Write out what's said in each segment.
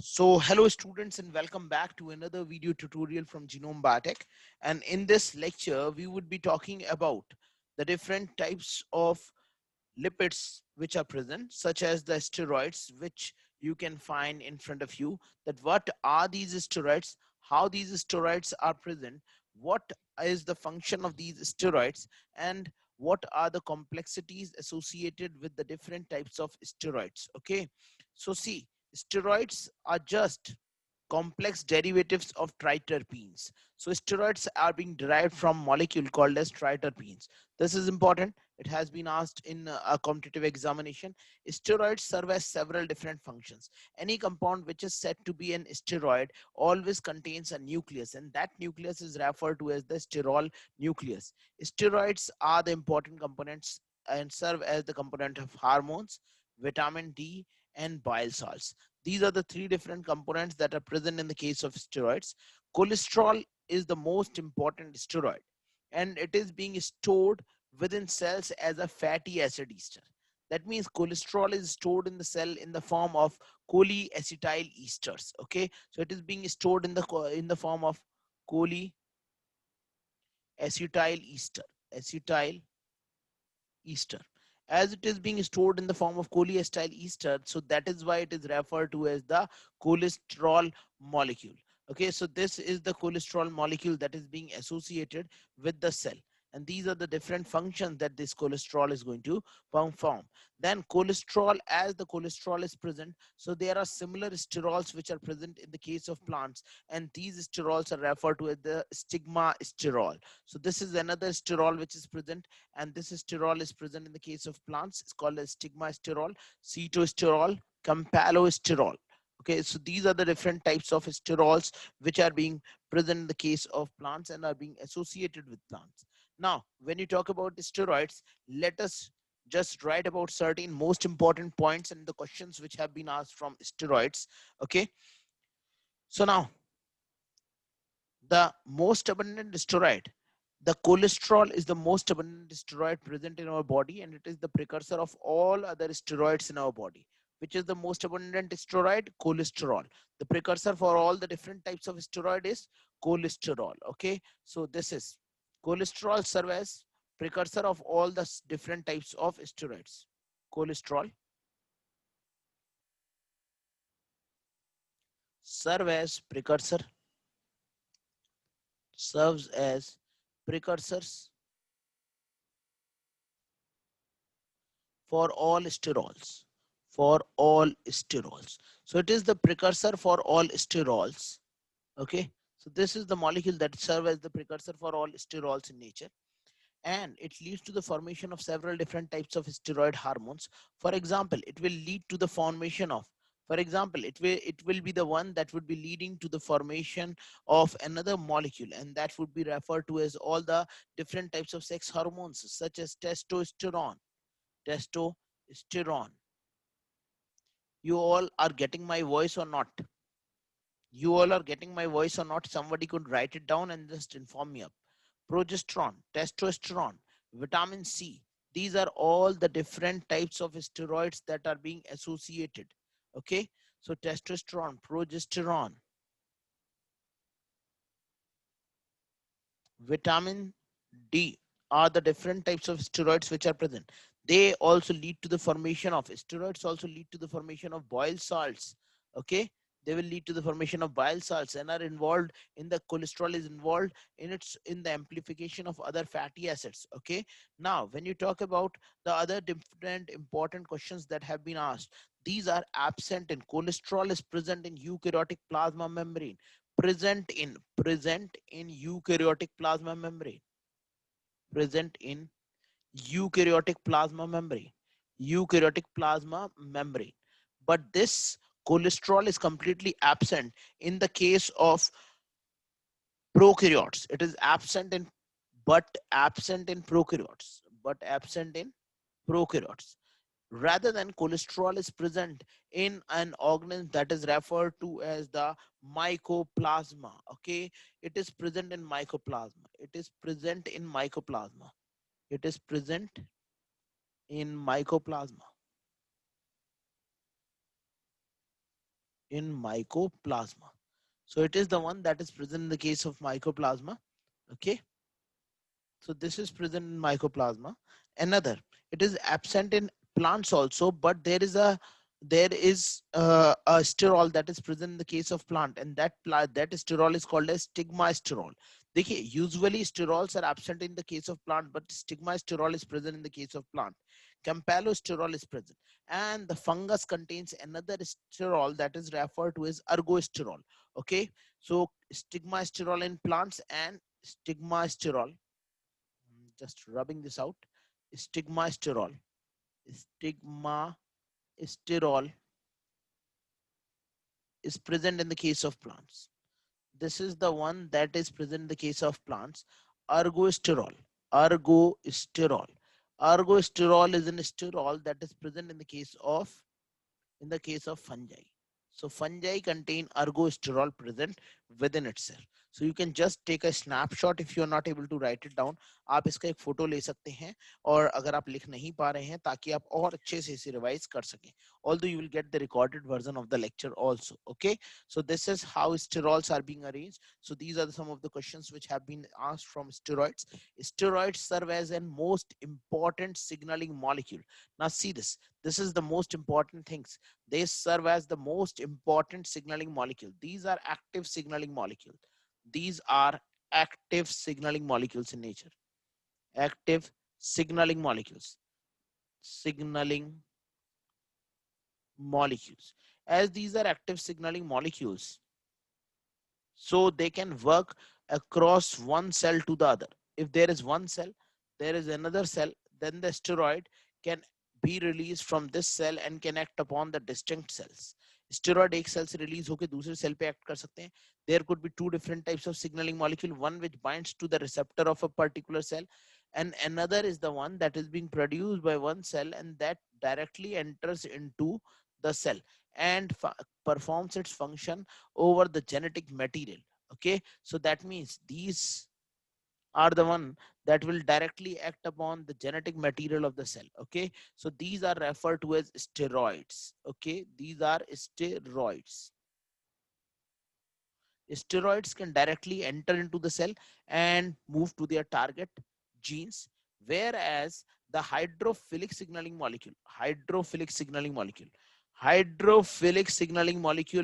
So hello students and welcome back to another video tutorial from Genome Biotech. And in this lecture, we would be talking about the different types of lipids which are present, such as the steroids, which you can find in front of you. That what are these steroids, how these steroids are present, what is the function of these steroids, and what are the complexities associated with the different types of steroids. Okay, so see, steroids are just complex derivatives of triterpenes. So steroids are being derived from molecule called as triterpenes. This is important. It has been asked in a competitive examination. Steroids serve as several different functions. Any compound which is said to be an steroid always contains a nucleus, and that nucleus is referred to as the sterol nucleus. Steroids are the important components and serve as the component of hormones, vitamin D, and bile salts. These are the three different components that are present in the case of steroids. Cholesterol is the most important steroid, and it is being stored within cells as a fatty acid ester. That means cholesterol is stored in the cell in the form of polyacetyl esters. Okay, so it is being stored in the form of polyacetyl ester. Acetyl ester, as it is being stored in the form of cholestyl ester, so that is why it is referred to as the cholesterol molecule. Okay, so this is the cholesterol molecule that is being associated with the cell, and these are the different functions that this cholesterol is going to perform. Then cholesterol, as the cholesterol is present, so there are similar sterols which are present in the case of plants, and these sterols are referred to as the stigma sterol. So this is another sterol which is present, and this sterol is present in the case of plants. It's called as stigmasterol, cetosterol, campalosterol. Okay, so these are the different types of sterols which are being present in the case of plants and are being associated with plants. Now, when you talk about the steroids, let us just write about certain most important points and the questions which have been asked from steroids. Okay, so now the most abundant steroid, the cholesterol is the most abundant steroid present in our body, and it is the precursor of all other steroids in our body. Which is the most abundant steroid? Cholesterol. The precursor for all the different types of steroid is cholesterol. Okay, so this is cholesterol serve as precursor of all the different types of steroids. Cholesterol serve as precursor, serves as precursors for all sterols, for all sterols. So it is the precursor for all sterols. Okay, so this is the molecule that serves as the precursor for all sterols in nature, and it leads to the formation of several different types of steroid hormones. For example, it will lead to the formation of, for example, it will be the one that would be leading to the formation of another molecule, and that would be referred to as all the different types of sex hormones such as testosterone. Testosterone. You all are getting my voice or not? You all are getting my voice or not? Somebody could write it down and just inform me up. Progesterone, testosterone, vitamin C. These are all the different types of steroids that are being associated. Okay, so testosterone, progesterone, vitamin D are the different types of steroids which are present. They also lead to the formation of steroids, also lead to the formation of bile salts. Okay, they will lead to the formation of bile salts and are involved in the cholesterol is involved in the amplification of other fatty acids. Okay, now when you talk about the other different important questions that have been asked, these are absent in cholesterol is present in eukaryotic plasma membrane, present in eukaryotic plasma membrane, present in eukaryotic plasma membrane, eukaryotic plasma membrane. But this cholesterol is completely absent in the case of prokaryotes. It is absent in, but absent in prokaryotes. Rather than cholesterol is present in an organism that is referred to as the mycoplasma. Okay, it is present in mycoplasma. It is present in mycoplasma. It is present in mycoplasma. in mycoplasma. So it is the one that is present in the case of mycoplasma. Okay. So this is present in mycoplasma. Another, it is absent in plants also, but there is a sterol that is present in the case of plant, and that sterol is called as stigmasterol. देखिए, usually sterols are absent in the case of plant, but stigmasterol is present in the case of plant. Campalosterol is present, and the fungus contains another sterol that is referred to as ergosterol. Okay, so stigmasterol in plants and stigmasterol, just rubbing this out, stigmasterol, stigmasterol is present in the case of plants. This is the one that is present in the case of plants. Ergosterol, ergosterol, ergosterol is an sterol that is present in the case of fungi. So fungi contain ergosterol present within itself. So you can just take a snapshot if you are not able to write it down. आप इसका एक photo ले सकते हैं, और अगर आप लिख नहीं पा रहे हैं ताकि आप और अच्छे से इसे रिवाइज कर सकें. Although you will get the recorded version of the lecture also. Okay, so this is how sterols are being arranged. So these are some of the questions which have been asked from steroids. Steroids serve as a most important signaling molecule. Now see this. This is the most important things. They serve as the most important signaling molecule. These are active signaling molecules. These are active signaling molecules in nature. Active signaling molecules. Signaling molecules. As these are active signaling molecules, so they can work across one cell to the other. If there is one cell, there is another cell, then the steroid can be released from this cell and can act upon the distinct cells. Steroid एक cell से release होके दूसरे cell पे act कर सकते हैं. There could be two different types of signaling molecule, one which binds to the receptor of a particular cell, and another is the one that is being produced by one cell and that directly enters into the cell and performs its function over the genetic material. Okay, so that means these are the one that will directly act upon the genetic material of the cell. Okay, so these are referred to as steroids. Okay, these are steroids. Steroids can directly enter into the cell and move to their target genes, whereas the hydrophilic signaling molecule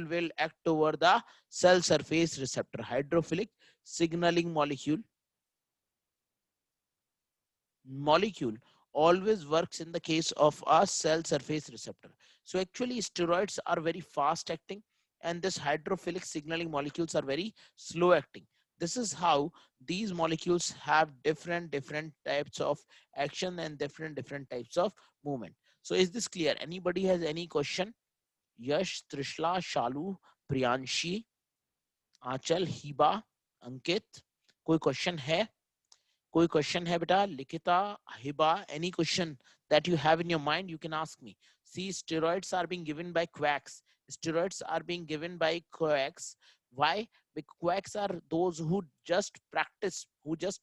will act over the cell surface receptor. Hydrophilic signaling molecule always works in the case of a cell surface receptor. So actually steroids are very fast acting and this hydrophilic signaling molecules are very slow acting. This is how these molecules have different types of action and different types of movement. So is this clear? Anybody has any question? Yash, Trishla, Shalu, Priyanshi, Achal, Hiba, Ankit, कोई question है? कोई question है बेटा? लिखिता, Hiba, any question that you have in your mind, you can ask me. See, steroids are being given by quacks. Steroids are being given by quacks. Why? Because quacks are those who just practice, who just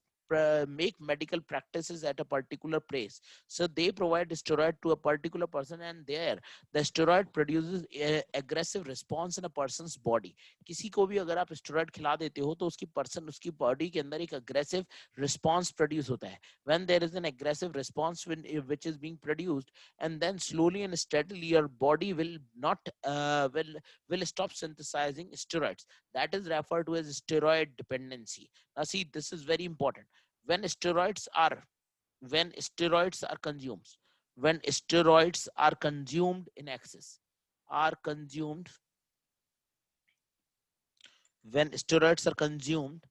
make medical practices at a particular place. So they provide steroid to a particular person, and there the steroid produces a aggressive response in a person's body. किसी को भी अगर आप steroid खिला देते हो तो उसकी body के अंदर एक aggressive response produce hota hai. When there is an aggressive response which is being produced, and then slowly and steadily your body will not will stop synthesizing steroids. That is referred to as steroid dependency. Now see, this is very important. When steroids are consumed, when steroids are consumed in excess, are consumed when steroids are consumed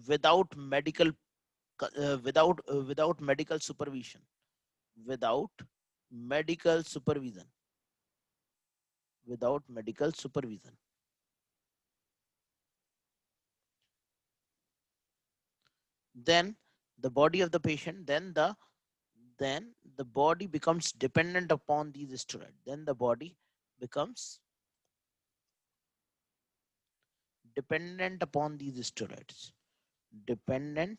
without without medical supervision, without medical supervision, without medical supervision, then the body of the patient, then the body becomes dependent upon these steroids. Then the body becomes dependent upon these steroids, dependent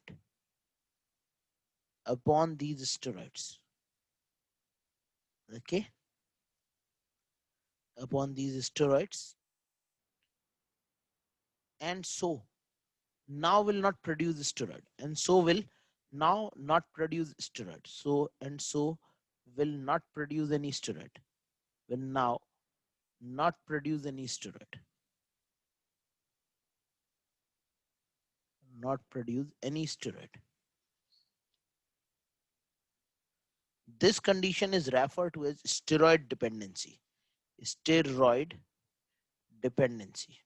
upon these steroids. Okay, upon these steroids, and so now will not produce steroid, and so will now not produce steroid. So and so will not produce any steroid, will now not produce any steroid, not produce any steroid. This condition is referred to as steroid dependency. Steroid dependency.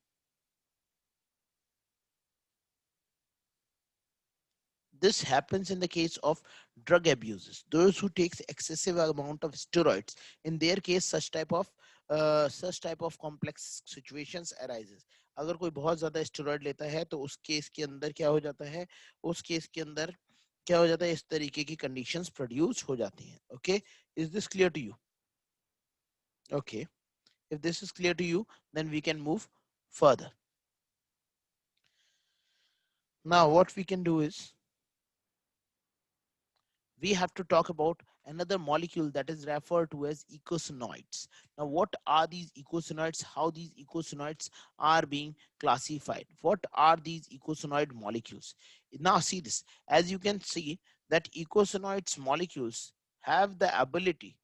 This happens in the case of drug abuses. Those who takes excessive amount of steroids, in their case such type of complex situations arises. अगर कोई बहुत ज्यादा steroid लेता है तो उस case के अंदर क्या हो जाता है, उस केस के अंदर क्या हो जाता है, इस तरीके की कंडीशंस प्रोड्यूस हो जाती हैं. Okay, is this clear to you? Okay, if this is clear to you, then we can move further. Now what we can do is we have to talk about another molecule that is referred to as eicosanoids. Now, what are these eicosanoids? How these eicosanoids are being classified? What are these eicosanoid molecules? Now, see this. As you can see, that eicosanoids molecules have the ability.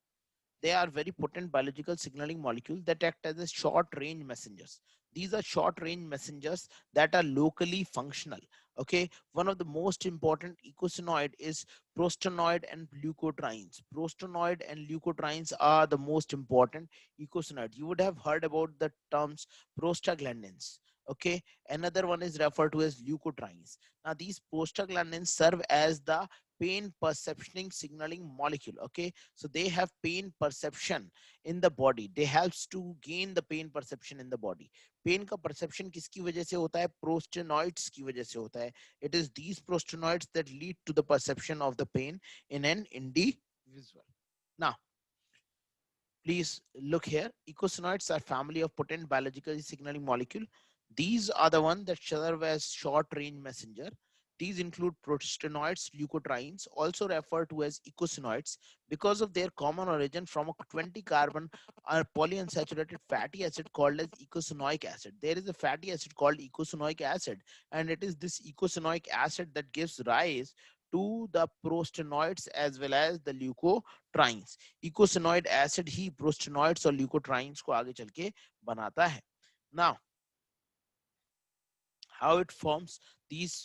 They are very potent biological signaling molecules that act as a short range messengers. These are short range messengers that are locally functional. Okay, one of the most important eicosanoid is prostanoid and leukotrienes. Prostanoid and leukotrienes are the most important eicosanoid. You would have heard about the terms prostaglandins. Okay, another one is referred to as leukotrienes. Now these prostaglandins serve as the pain perceptioning signaling molecule. Okay, so they have pain perception in the body. They helps to gain the pain perception in the body. Pain का perception किसकी वजह से होता है, प्रोस्टेनॉइड्स की वजह से होता है. It is these prostanoids that lead to the perception of the pain in an individual. Now please look here. Eicosanoids are family of potent biological signaling molecule. These are the ones that serve as short range messenger. These include prostanoids, leukotrienes, also referred to as eicosanoids, because of their common origin from a 20 carbon polyunsaturated fatty acid called as eicosanoic acid. There is a fatty acid called eicosanoic acid, and it is this eicosanoic acid that gives rise to the prostanoids as well as the leukotrienes. Eicosanoid acid ही prostanoids और leukotrienes को आगे चल के बनाता है. Now, how it forms these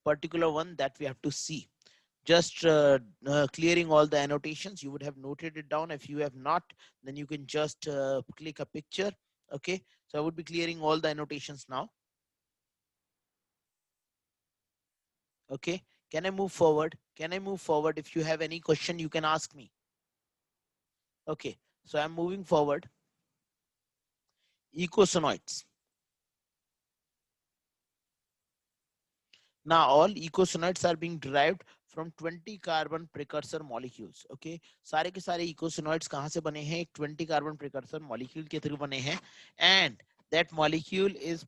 particular one that we have to see. Just clearing all the annotations. You would have noted it down. If you have not, then you can just click a picture. Okay, so I would be clearing all the annotations now. Okay, can I move forward? Can I move forward? If you have any question, you can ask me. Okay, so I'm moving forward. Eicosanoids. Now all eicosanoids are being derived from 20 carbon precursor molecules. Okay, सारे के सारे eicosanoids कहाँ से बने हैं? 20 carbon precursor molecule के through बने हैं, and that molecule is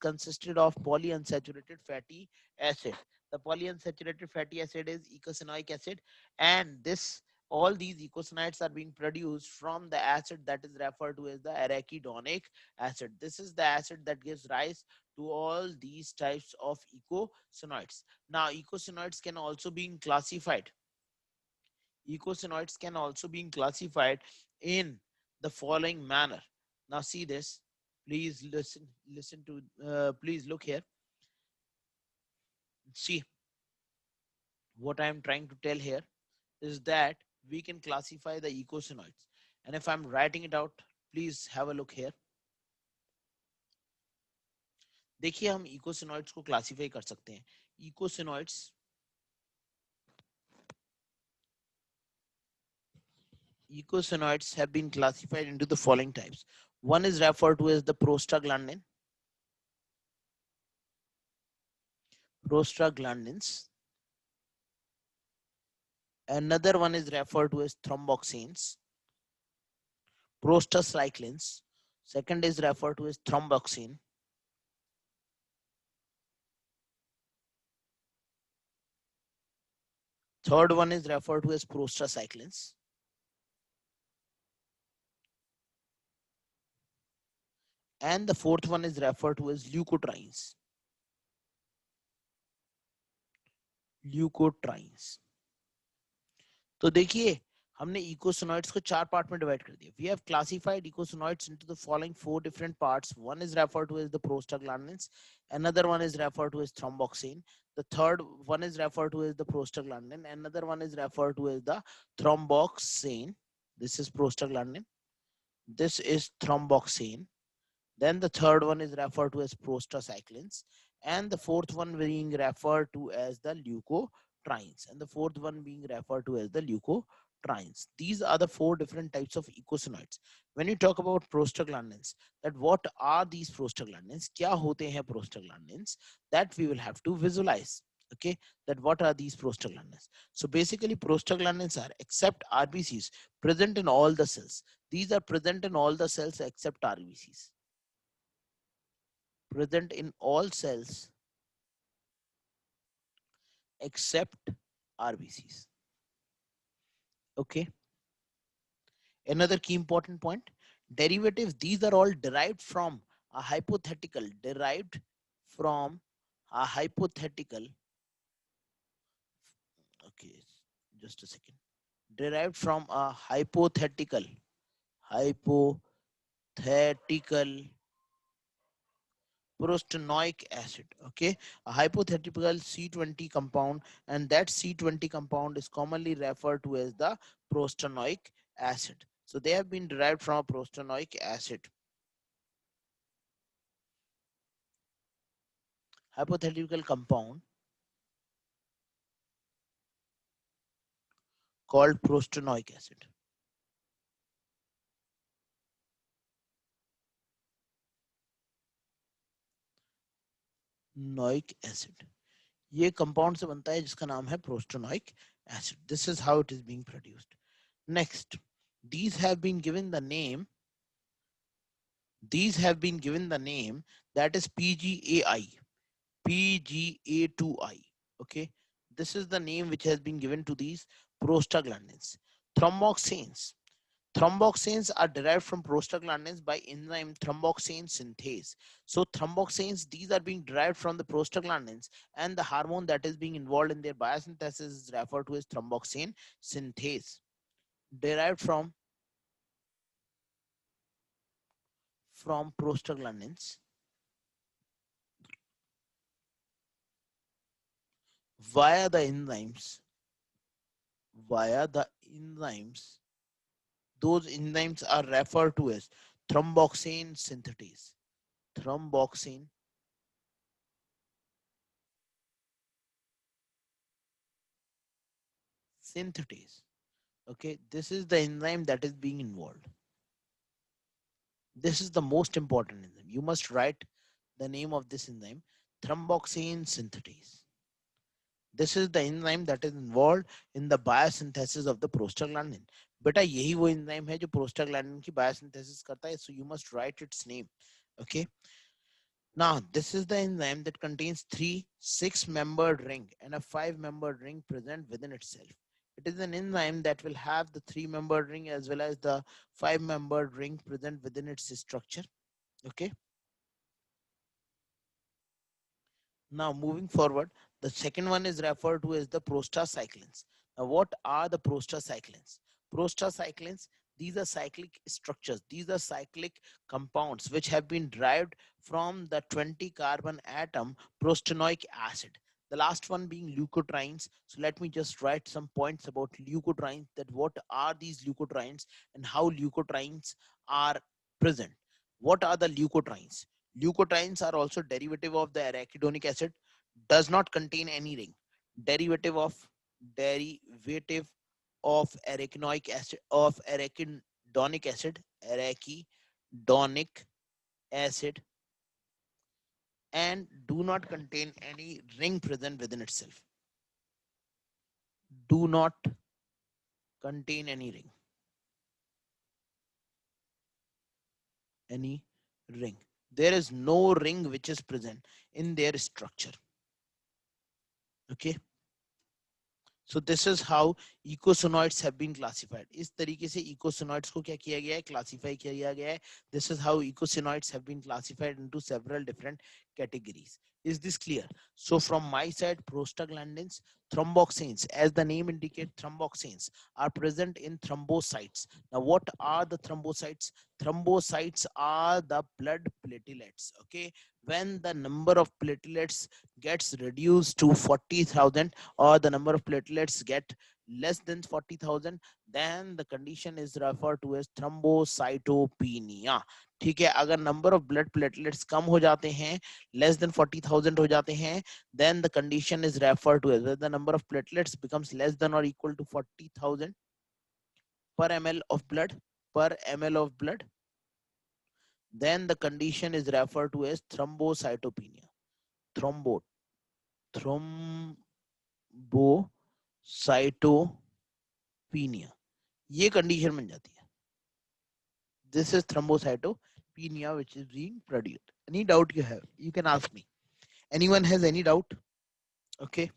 consisted of polyunsaturated fatty acid. The polyunsaturated fatty acid is eicosanoic acid, and this all these eicosanoids are being produced from the acid that is referred to as the arachidonic acid. This is the acid that gives rise to all these types of eicosanoids. Now, eicosanoids can also be classified. Eicosanoids can also be classified in the following manner. Now, see this. Please listen to. Please look here. See what I am trying to tell here is that we can classify the eicosanoids. And if I'm writing it out, please have a look here. देखिए हम इकोसिनॉइड्स को classify कर सकते हैं. Eicosanoids have been classified into the following types. One is referred to as the prostaglandin. Prostaglandins. Another one is referred to as thromboxanes. Prostacyclins. Second is referred to as thromboxane. Third one is referred to as prostacyclins. And the fourth one is referred to as leukotrienes. Leukotrienes. तो देखिए हमने इकोसिनोइड्स को 4 part में divide कर दिया. We have classified eicosanoids into the following 4 different parts. One is referred to as the prostaglandins, another one is referred to as thromboxane, the third one is referred to as the prostaglandin, another one is referred to as the thromboxane. This is prostaglandin, this is thromboxane, then the third one is referred to as prostacyclins, and the fourth one being referred to as the leukotrienes, and the fourth one being referred to as the leukotrienes. These are the 4 different types of eicosanoids. When you talk about prostaglandins, that what are these prostaglandins? Kya hote hain prostaglandins? That we will have to visualize. Okay, that what are these prostaglandins? So basically, prostaglandins are except RBCs present in all the cells. These are present in all the cells except RBCs. Present in all cells except RBCs. Okay. Another key important point, derivatives, these are all derived from a hypothetical, okay, just a second, derived from a hypothetical prostanoic acid. Okay, a hypothetical C20 compound, and that C20 compound is commonly referred to as the prostanoic acid. So they have been derived from a prostanoic acid. Hypothetical compound called prostanoic acid. Noic acid. ये compound से बनता है जिसका नाम है prostanoic acid. This is how it is being produced. Next, these have been given the name that is PGAI, PGA2I. Okay, this is the name which has been given to these prostaglandins. Thromboxanes. Thromboxanes are derived from prostaglandins by enzyme thromboxane synthase. So thromboxanes, these are being derived from the prostaglandins, and the hormone that is being involved in their biosynthesis is referred to as thromboxane synthase. Derived from prostaglandins via the enzymes, those enzymes are referred to as thromboxane synthetase. Thromboxane synthetase. Okay, this is the enzyme that is being involved. This is the most important enzyme. You must write the name of this enzyme, thromboxane synthetase. This is the enzyme that is involved in the biosynthesis of the prostaglandin. बेटा यही वो enzyme है जो prostaglandin की biosynthesis करता है, so you must write its name. Okay. Now, this is the enzyme that contains 3 6-membered ring and a 5-membered ring present within itself. It is an enzyme that will have the 3-membered ring as well as the 5-membered ring present within its structure. Okay. Now, moving forward, the second one is referred to as the prostacyclins. Now, what are the prostacyclins? Prostacyclins, these are cyclic structures. These are cyclic compounds which have been derived from the 20 carbon atom prostanoic acid. The last one being leukotrienes. So let me just write some points about leukotrienes, that what are these leukotrienes and how leukotrienes are present. What are the leukotrienes? Leukotrienes are also derivative of the arachidonic acid, does not contain any ring. Derivative of arachidonic acid, and do not contain any ring present within itself. Do not contain any ring. There is no ring which is present in their structure. Okay. So this is how eicosanoids have been classified. इस तरीके से ईकोसिनॉइड्स को क्या किया गया है, classify किया गया है। This is how eicosanoids have been classified into several different categories. Is this clear? So from my side, prostaglandins, thromboxanes, as the name indicates, thromboxanes are present in thrombocytes. Now what are the thrombocytes? Thrombocytes are the blood platelets. Okay, when the number of platelets gets reduced to 40,000 or the number of platelets get less than 40,000, then the condition is referred to as thrombocytopenia. ठीक है, अगर number of blood platelets कम हो जाते हैं, less than 40,000 हो जाते हैं, then the condition is referred to as, where the number of platelets becomes less than or equal to 40,000 per ml of blood, per ml of blood, then the condition is referred to as thrombocytopenia. Thrombo thrombocytopenia, ये condition बन जाती है. This is thrombocytopenia which is being produced. Any doubt you have, you can ask me. Anyone has any doubt? Okay.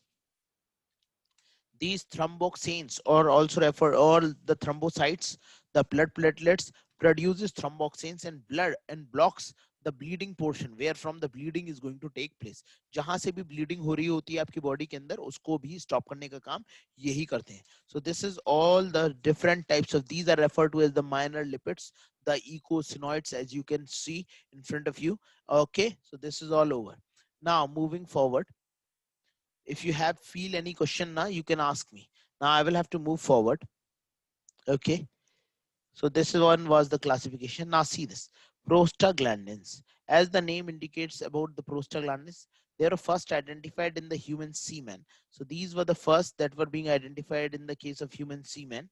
These thromboxanes, or also refer, or the thrombocytes, the blood platelets produces thromboxanes and blood and blocks the bleeding portion where from the bleeding is going to take place. जहां से भी bleeding हो रही होती है आपकी body के अंदर, उसको भी stop करने का काम यही करते हैं. So this is all the different types of, these are referred to as the minor lipids, the eicosinoids, as you can see in front of you. Okay, so this is all over. Now moving forward, if you have feel any question now, you can ask me. Now I will have to move forward. Okay, so this one was the classification. Now see this, prostaglandins, as the name indicates about the prostaglandins, they were first identified in the human semen. So these were the first that were being identified in the case of human semen.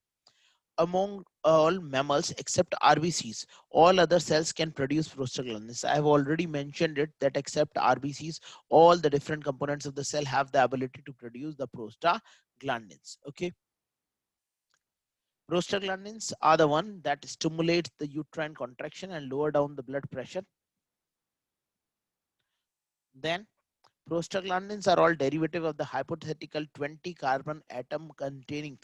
Among all mammals except RBCs, all other cells can produce prostaglandins. I have already mentioned it that except RBCs, all the different components of the cell have the ability to produce the prostaglandins. Okay. Prostaglandins are the one that stimulates the uterine contraction and lower down the blood pressure. Then prostaglandins are all derivative of the hypothetical 20 carbon atom containing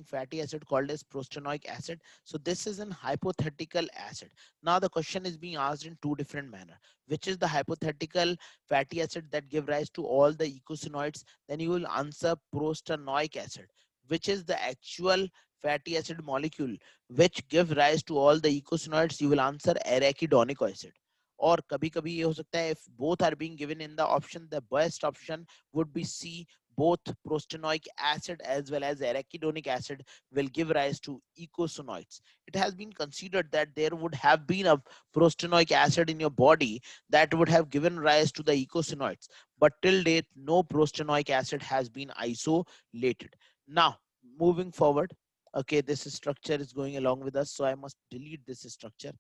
fatty acid called as prostanoic acid. So this is an hypothetical acid. Now the question is being asked in two different manner. Which is the hypothetical fatty acid that give rise to all the eicosinoids? Then you will answer prostanoic acid. Which is the actual fatty acid molecule which give rise to all the eicosinoids? You will answer arachidonic acid. और कभी कभी ये हो सकता है if both are being given in the option, the best option would be C. Both prostanoic acid as well as arachidonic acid will give rise to eicosinoids. It has been considered that there would have been a prostanoic acid in your body that would have given rise to the eicosinoids, but till date no prostanoic acid has been isolated. Now moving forward, okay, this structure is going along with us, so I must delete this structure.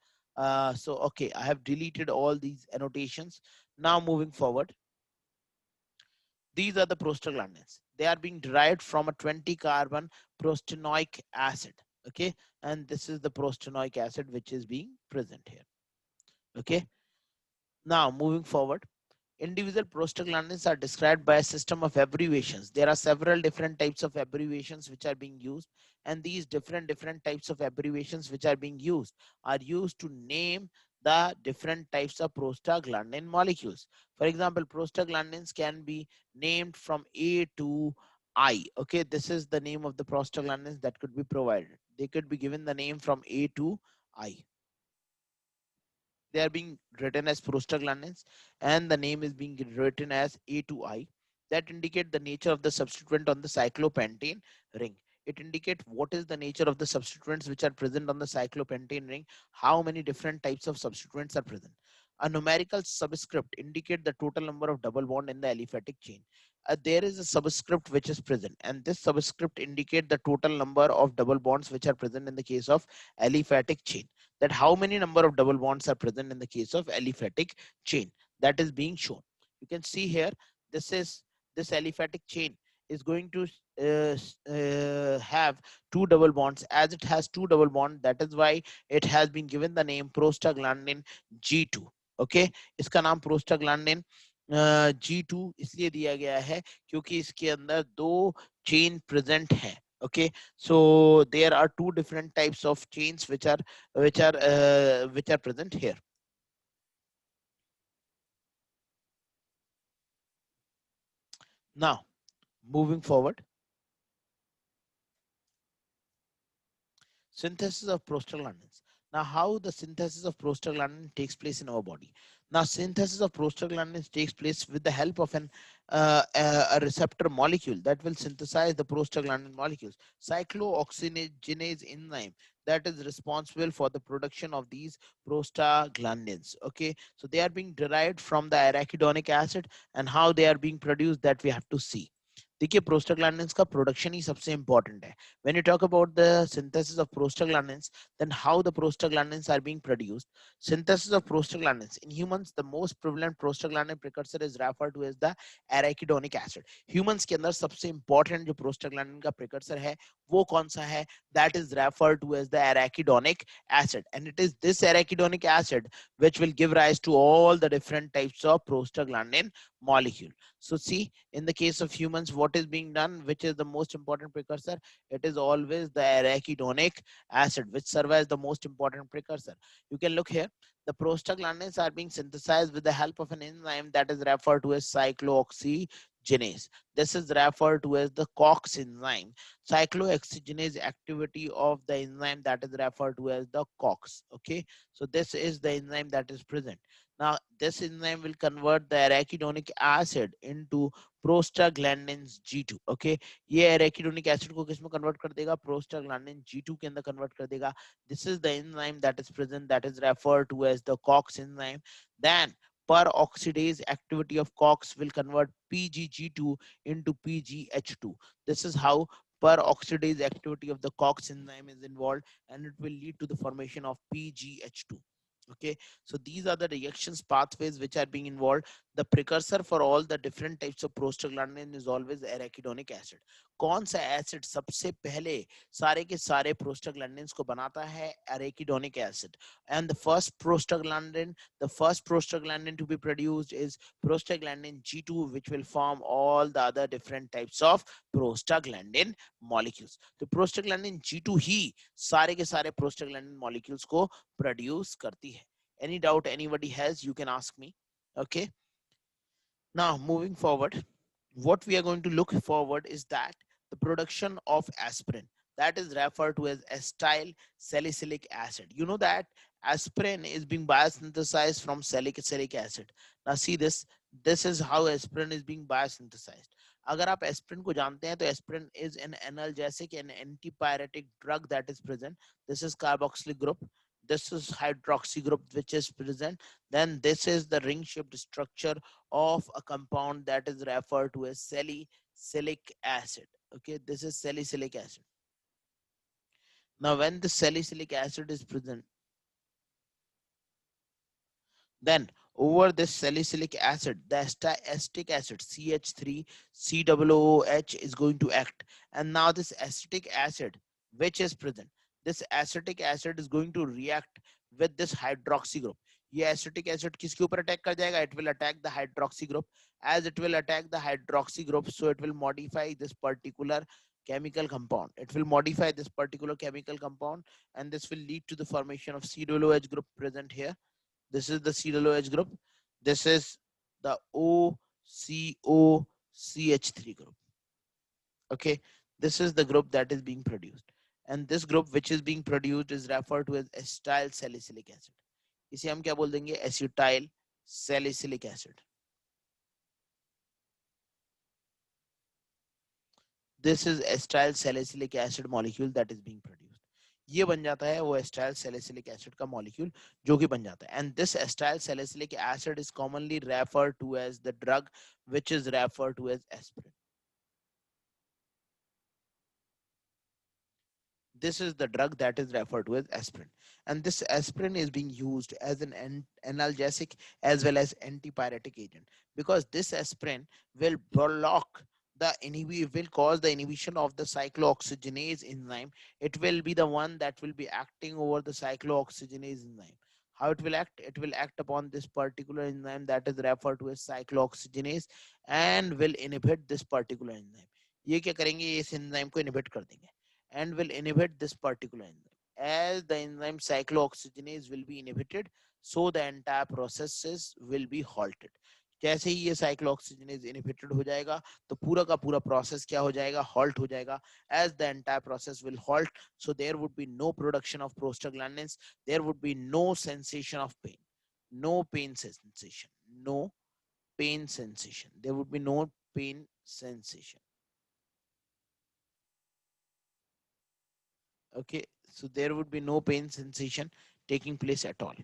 So okay, I have deleted all these annotations. Now moving forward, these are the prostaglandins. They are being derived from a 20 carbon prostanoic acid. Okay, and this is the prostanoic acid which is being present here. Okay, now moving forward, individual prostaglandins are described by a system of abbreviations. There are several different types of abbreviations which are being used, and these different types of abbreviations which are being used are used to name the different types of prostaglandin molecules. For example, prostaglandins can be named from A to I. Okay, this is the name of the prostaglandins that could be provided. They could be given the name from A to I. They are being written as prostaglandins and the name is being written as A to I, that indicate the nature of the substituent on the cyclopentane ring. It indicates what is the nature of the substituents which are present on the cyclopentane ring, how many different types of substituents are present. A numerical subscript indicate the total number of double bond in the aliphatic chain. There is a subscript which is present, and this subscript indicate the total number of double bonds which are present in the case of aliphatic chain. That how many number of double bonds are present in the case of aliphatic chain, that is being shown. You can see here, this aliphatic chain is going to have two double bonds. As it has two double bonds, that is why it has been given the name prostaglandin G2. Okay, इसका नाम prostaglandin G2 इसलिए दिया गया है क्योंकि इसके अंदर दो चेन प्रेजेंट है. Okay, so there are two different types of chains which are present here. Now moving forward, synthesis of prostaglandins. Now, how the synthesis of prostaglandin takes place in our body? Now, synthesis of prostaglandins takes place with the help of a receptor molecule that will synthesize the prostaglandin molecules. Cyclooxygenase enzyme that is responsible for the production of these prostaglandins. Okay, so they are being derived from the arachidonic acid, and how they are being produced that we have to see. देखिए prostaglandins का production ही सबसे important है. When you talk about the synthesis of prostaglandins, then how the prostaglandins are being produced. Synthesis of prostaglandins in humans, the most prevalent prostaglandin precursor is referred to as the arachidonic acid. Humans के अंदर सबसे important जो prostaglandin का precursor है वो कौन सा है? That is referred to as the arachidonic acid, and it is this arachidonic acid which will give rise to all the different types of prostaglandin molecule. So see, in the case of humans, what is being done, which is the most important precursor? It is always the arachidonic acid, which serves as the most important precursor. You can look here. The prostaglandins are being synthesized with the help of an enzyme that is referred to as cyclooxygenase. This is referred to as the COX enzyme. Cyclooxygenase activity of the enzyme that is referred to as the COX. Okay, so this is the enzyme that is present. Now, this enzyme will convert the arachidonic acid into prostaglandins G2. Okay, ये arachidonic acid को किसमें convert कर देगा? Prostaglandin G2 के अंदर convert कर देगा. This is the enzyme that is present, that is referred to as the COX enzyme. Then peroxidase activity of COX will convert PGG2 into PGH2. This is how peroxidase activity of the COX enzyme is involved, and it will lead to the formation of PGH2. Okay, so these are the reactions pathways which are being involved. The precursor for all the different types of prostaglandin is always arachidonic acid. कौन सा acid सबसे पहले सारे के सारे prostaglandins को बनाता है? Arachidonic acid. And the first prostaglandin to be produced is prostaglandin G2, which will form all the other different types of prostaglandin molecules. तो prostaglandin G2 ही सारे के सारे prostaglandin molecules को produce करती है. Any doubt anybody has, you can ask me. Okay, now moving forward, what we are going to look forward is that the production of aspirin, that is referred to as acetyl salicylic acid. You know that aspirin is being biosynthesized from salicylic acid. Now see this is how aspirin is being biosynthesized. अगर आप aspirin को जानते हैं तो aspirin is an analgesic and antipyretic drug that is present. This is carboxylic group, this is hydroxy group which is present, then this is the ring shaped structure of a compound that is referred to as salicylic acid. Okay, this is salicylic acid. Now when the salicylic acid is present, then over this salicylic acid, the acetic acid CH3 COOH is going to act, and now this acetic acid which is present, this acetic acid is going to react with this hydroxy group. ये acetic acid किसके ऊपर attack कर जाएगा? It will attack the hydroxy group. As it will attack the hydroxy group, so it will modify this particular chemical compound. It will modify this particular chemical compound, and this will lead to the formation of COOH group present here. This is the COOH group. This is the OCOCH3 group. Okay, this is the group that is being produced, and this group which is being produced is referred to as acetyl salicylic acid. इसे हम क्या बोल देंगे? Acetyl salicylic acid. This is acetyl salicylic acid molecule that is being produced. ये बन जाता है वो एस्टाइल सैलिसिलिक एसिड का मॉलिक्यूल जो कि बन जाता है, and this acetyl salicylic acid is commonly referred to as the drug which is referred to as aspirin. This is the drug that is referred to as aspirin, and this aspirin is being used as an analgesic as well as antipyretic agent, because this aspirin will block the will cause the inhibition of the cyclooxygenase enzyme. It will be the one that will be acting over the cyclooxygenase enzyme. How it will act? It will act upon this particular enzyme that is referred to as cyclooxygenase and will inhibit this particular enzyme. ये क्या करेंगे? इस enzyme को inhibit कर देंगे and will inhibit this particular enzyme. As the enzyme cyclooxygenase will be inhibited, so the entire processes will be halted. जैसे ही ये cyclooxygenase inhibited हो जाएगा तो पूरा का पूरा process क्या हो जाएगा? Halt हो जाएगा. As the entire process will halt, so there would be no production of prostaglandins, there would be no sensation of pain, no pain sensation, no pain sensation, there would be no pain sensation. Okay, so there would be no pain sensation taking place at all.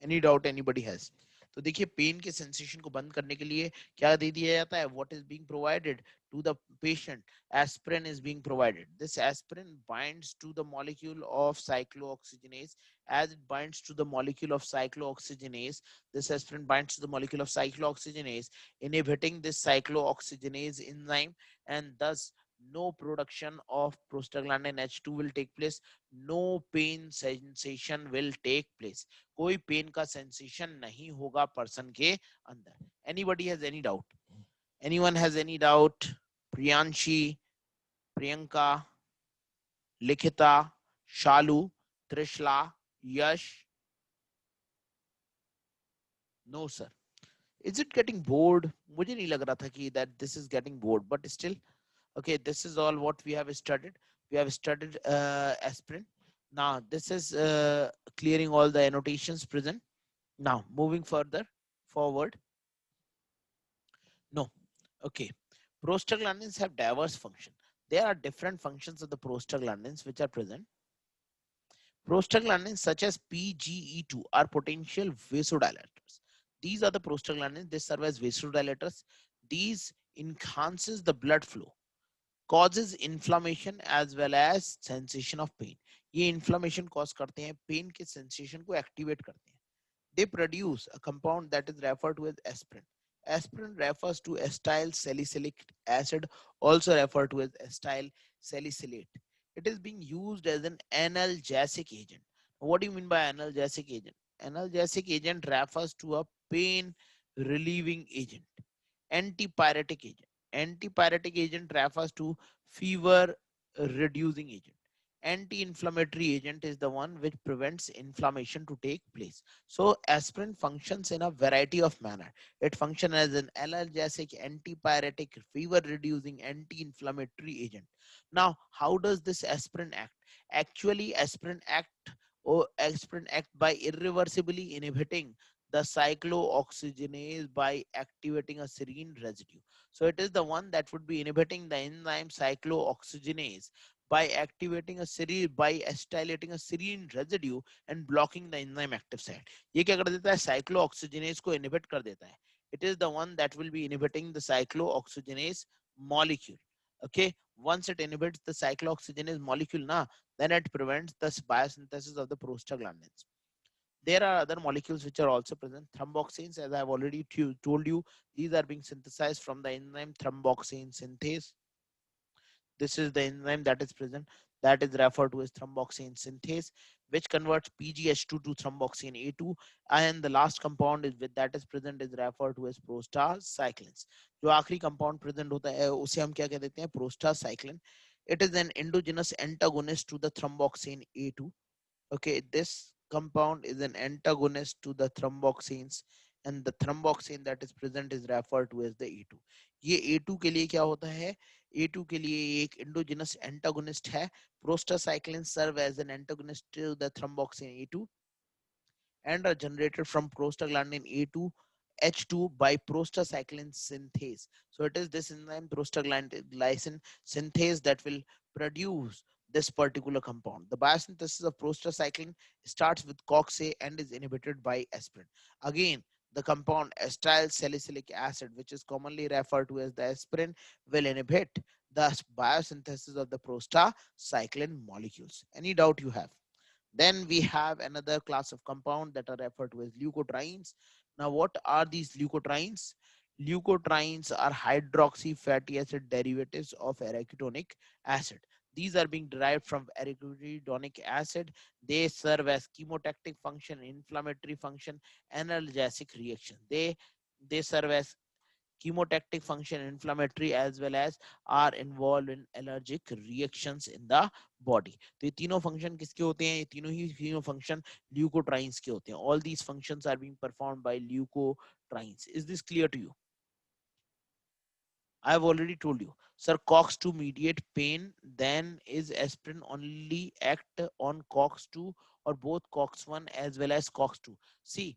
Any doubt anybody has? तो देखिए pen के sensation को बंद करने के लिए क्या दे दिया जाता है? What is being provided to the patient? Aspirin is being provided. This aspirin binds to the molecule of cyclooxygenase. As it binds to the molecule of cyclooxygenase, this aspirin binds to the molecule of cyclooxygenase, inhibiting this cyclooxygenase enzyme, and thus no production of prostaglandin H2 will take place. No pain sensation will take place. कोई pen का sensation नहीं होगा person के अंदर. Anybody has any doubt? Anyone has any doubt? Priyanshi, Priyanka, Likhita, Shalu, Trishla, Yash? No sir. Is it getting bored? मुझे नहीं लग रहा था कि that this is getting bored, but still, okay, this is all what we have studied. We have studied aspirin. Now this is clearing all the annotations present. Now moving further forward. No. Okay. Prostaglandins have diverse function. There are different functions of the prostaglandins which are present. Prostaglandins such as PGE2 are potential vasodilators. These are the prostaglandins. They serve as vasodilators. These enhances the blood flow, causes inflammation as well as sensation of pain. ये inflammation cause करते हैं, pain के sensation को activate करते हैं. They produce a compound that is referred to as aspirin. Aspirin refers to acetyl salicylic acid, also referred to as acetyl salicylate. It is being used as an analgesic agent. What do you mean by analgesic agent? Analgesic agent refers to a pain relieving agent. Antipyretic agent. Antipyretic agent refers to fever reducing agent. Anti-inflammatory agent is the one which prevents inflammation to take place. So aspirin functions in a variety of manner. It functions as an analgesic, antipyretic, fever reducing, anti-inflammatory agent. Now how does this aspirin act? Actually aspirin act by irreversibly inhibiting the cyclooxygenase by activating a serine residue. So it is the one that would be inhibiting the enzyme cyclooxygenase by activating a serine, by acetylating a serine residue and blocking the enzyme active site. ये क्या कर देता है? Cyclooxygenase को inhibit कर देता है. It is the one that will be inhibiting the cyclooxygenase molecule. Okay, once it inhibits the cyclooxygenase molecule, then it prevents the biosynthesis of the prostaglandins. There are other molecules which are also present. Thromboxanes, as I have already told you, these are being synthesized from the enzyme thromboxane synthase. This is the enzyme that is present, that is referred to as thromboxane synthase, which converts PGH2 to thromboxane A2, and the last compound is with that is present is referred to as prostacyclins. जो आखिरी compound present होता है उसे हम क्या कह देते हैं? Prostacyclin. It is an endogenous antagonist to the thromboxane A2. Okay, this compound is an antagonist to the thromboxanes, and the thromboxane that is present is referred to as the A2. ये A2 के लिए क्या होता है? A2 के लिए एक endogenous antagonist है. Prostacyclins serve as an antagonist to the thromboxane A2 and are generated from prostaglandin A2 H2 by prostacyclin synthase. So it is this enzyme prostaglandin synthase that will produce this particular compound. The biosynthesis of prostacyclin starts with COX-A and is inhibited by aspirin. Again, the compound acetyl salicylic acid, which is commonly referred to as the aspirin, will inhibit the biosynthesis of the prostacyclin molecules. Any doubt you have? Then we have another class of compound that are referred to as leukotrienes. Now, what are these leukotrienes? Leukotrienes are hydroxy fatty acid derivatives of arachidonic acid. These are being derived from arachidonic acid. They serve as chemotactic function, inflammatory function, analgesic reaction. They serve as chemotactic function, inflammatory, as well as are involved in allergic reactions in the body. तो ये तीनों function किसके होते हैं? ये तीनों function ल्यूकोट्राइंस के होते हैं. All these functions are being performed by leukotrienes. Is this clear to you? I have already told you, sir. COX-2 mediate pain. Then is aspirin only act on COX-2 or both COX-1 as well as COX-2? See,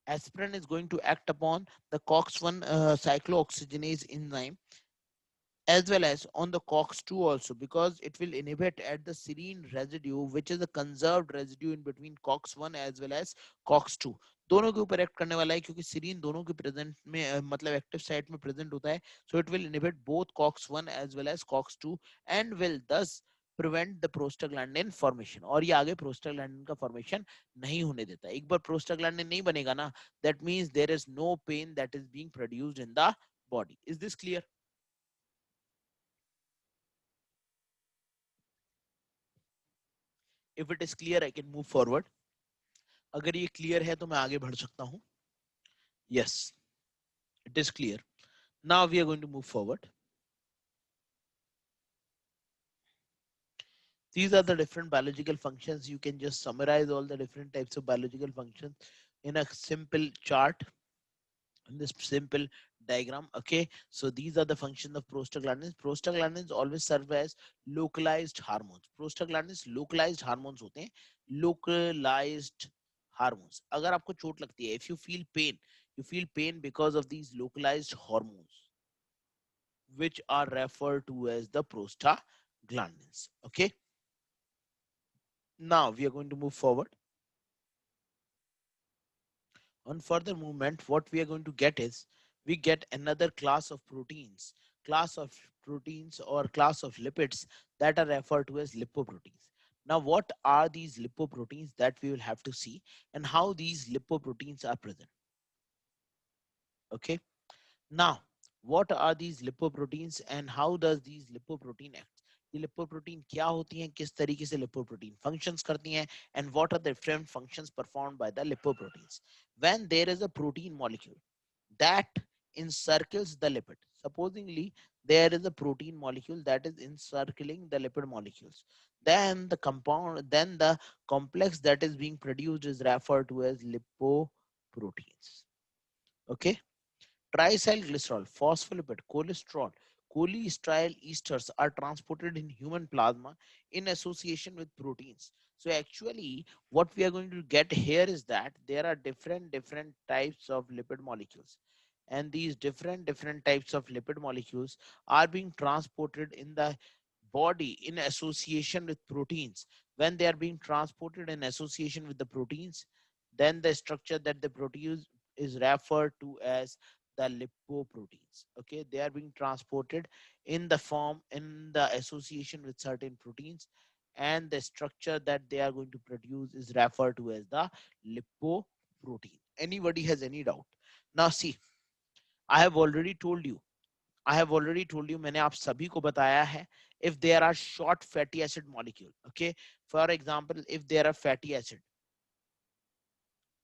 aspirin is going to act upon the COX-1 cyclooxygenase enzyme as well as on the COX-2 also, because it will inhibit at the serine residue, which is a conserved residue in between COX-1 as well as COX-2. दोनों के ऊपर act करने वाला है क्योंकि serine दोनों के present में मतलब एक्टिव साइट में प्रेजेंट होता है. So it will inhibit both COX-1 as well as COX-2 and will thus prevent the prostaglandin formation. और ये आगे prostaglandin का formation नहीं होने देता. एक बार prostaglandin नहीं बनेगा ना, that means there is no pain that is being produced in the body. Is this clear? If it is clear, I can move forward. अगर ये clear है तो मैं आगे बढ़ सकता हूँ. Yes, it is clear. Now we are going to move forward. These are the different biological functions. You can just summarize all the different types of biological functions in a simple chart, in this simple diagram. Okay, so these are the functions of prostaglandins. Prostaglandins always serve as localized hormones. Prostaglandins localized hormones होते हैं. Localized hormones. अगर आपको चोट लगती है, if you feel pain because of these localized hormones, which are referred to as the prostaglandins. Okay, now we are going to move forward. On further movement, what we are going to get is we get another class of proteins, or class of lipids that are referred to as lipoproteins. Now, what are these lipoproteins that we will have to see and how these lipoproteins are present? Okay. Now, what are these lipoproteins and how does these lipoprotein act? ये lipoprotein क्या होती हैं, किस तरीके से lipoprotein functions करती हैं, and what are the different functions performed by the lipoproteins? When there is a protein molecule that encircles the lipid, supposingly there is a protein molecule that is encircling the lipid molecules, then the complex that is being produced is referred to as lipoproteins. Okay. Triacylglycerol, phospholipid, cholesterol, cholesterol esters are transported in human plasma in association with proteins. So actually, what we are going to get here is that there are different types of lipid molecules, and these different types of lipid molecules are being transported in the body in association with proteins. When they are being transported in association with the proteins, then the structure that they produce is referred to as the lipoproteins. Okay, they are being transported in the association with certain proteins, and the structure that they are going to produce is referred to as the lipoprotein. Anybody has any doubt? Now see, I have already told you, मैंने आप सभी को बताया है, if there are short fatty acid molecule, okay, for example, if there are fatty acid,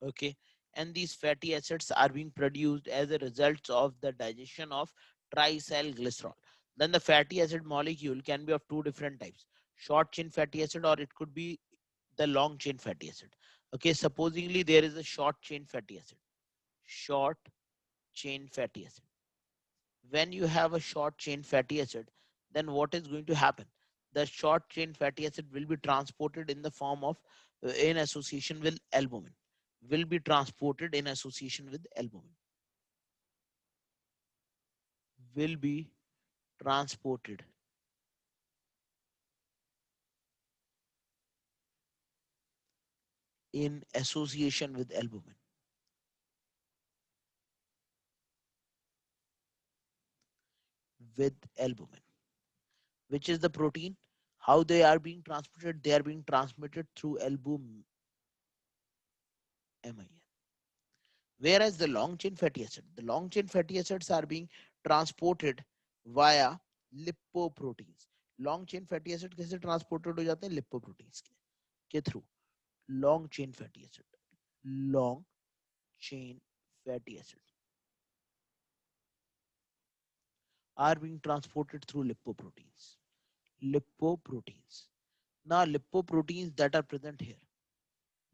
okay, and these fatty acids are being produced as a result of the digestion of triacylglycerol, then the fatty acid molecule can be of two different types: short chain fatty acid, or it could be the long chain fatty acid. Okay, supposingly there is a short chain fatty acid. When you have a short chain fatty acid, then what is going to happen? The short chain fatty acid will be transported in the form of in association with albumin. Will be transported in association with albumin. Will be transported in association with albumin. With albumin, which is the protein. How they are being transmitted? They are being transmitted through albumin. Whereas the long chain fatty acids are being transported via lipoproteins. Long chain fatty acid कैसे transported हो जाते हैं? Lipoproteins के through. Long chain fatty acid, long chain fatty acid are being transported through lipoproteins. Lipoproteins. Now, lipoproteins that are present here.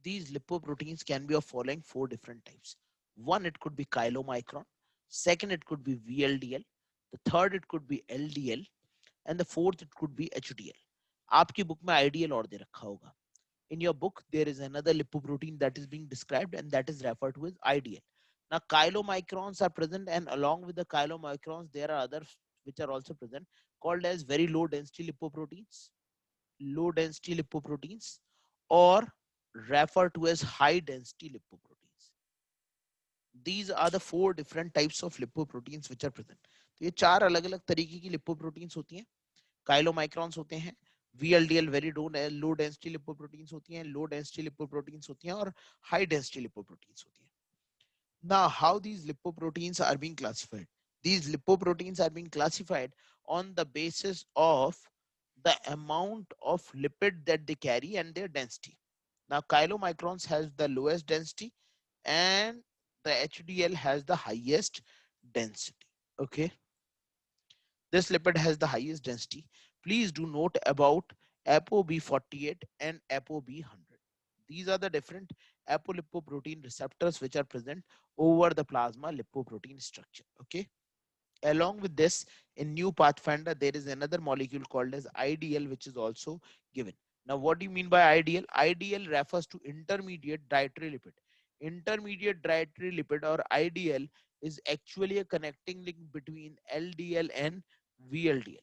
These lipoproteins can be of following four different types. One, it could be chylomicron. Second, it could be VLDL. The third, it could be LDL. And the fourth, it could be HDL. आपकी book में IDL और दे रखा होगा. In your book, there is another lipoprotein that is being described, and that is referred to as IDL. Now, chylomicrons are present, and along with the chylomicrons, there are others which are also present, called as very low density lipoproteins, low density lipoproteins, or referred to as high density lipoproteins. These are the four different types of lipoproteins which are present. तो ये चार अलग अलग तरीके की lipoproteins होती हैं. Chylomicrons होते हैं, VLDL very low density lipoproteins होती हैं, low density lipoproteins होती हैं, और high density lipoproteins होती हैं. Now, how these lipoproteins are being classified? These lipoproteins are being classified on the basis of the amount of lipid that they carry and their density. Now, chylomicrons has the lowest density and the HDL has the highest density. Okay. This lipid has the highest density. Please do note about ApoB48 and ApoB100. These are the different apolipoprotein receptors which are present over the plasma lipoprotein structure. Okay. Along with this, in new Pathfinder, there is another molecule called as IDL, which is also given. Now, what do you mean by IDL? IDL refers to intermediate dietary lipid. Intermediate dietary lipid, or IDL, is actually a connecting link between LDL and VLDL.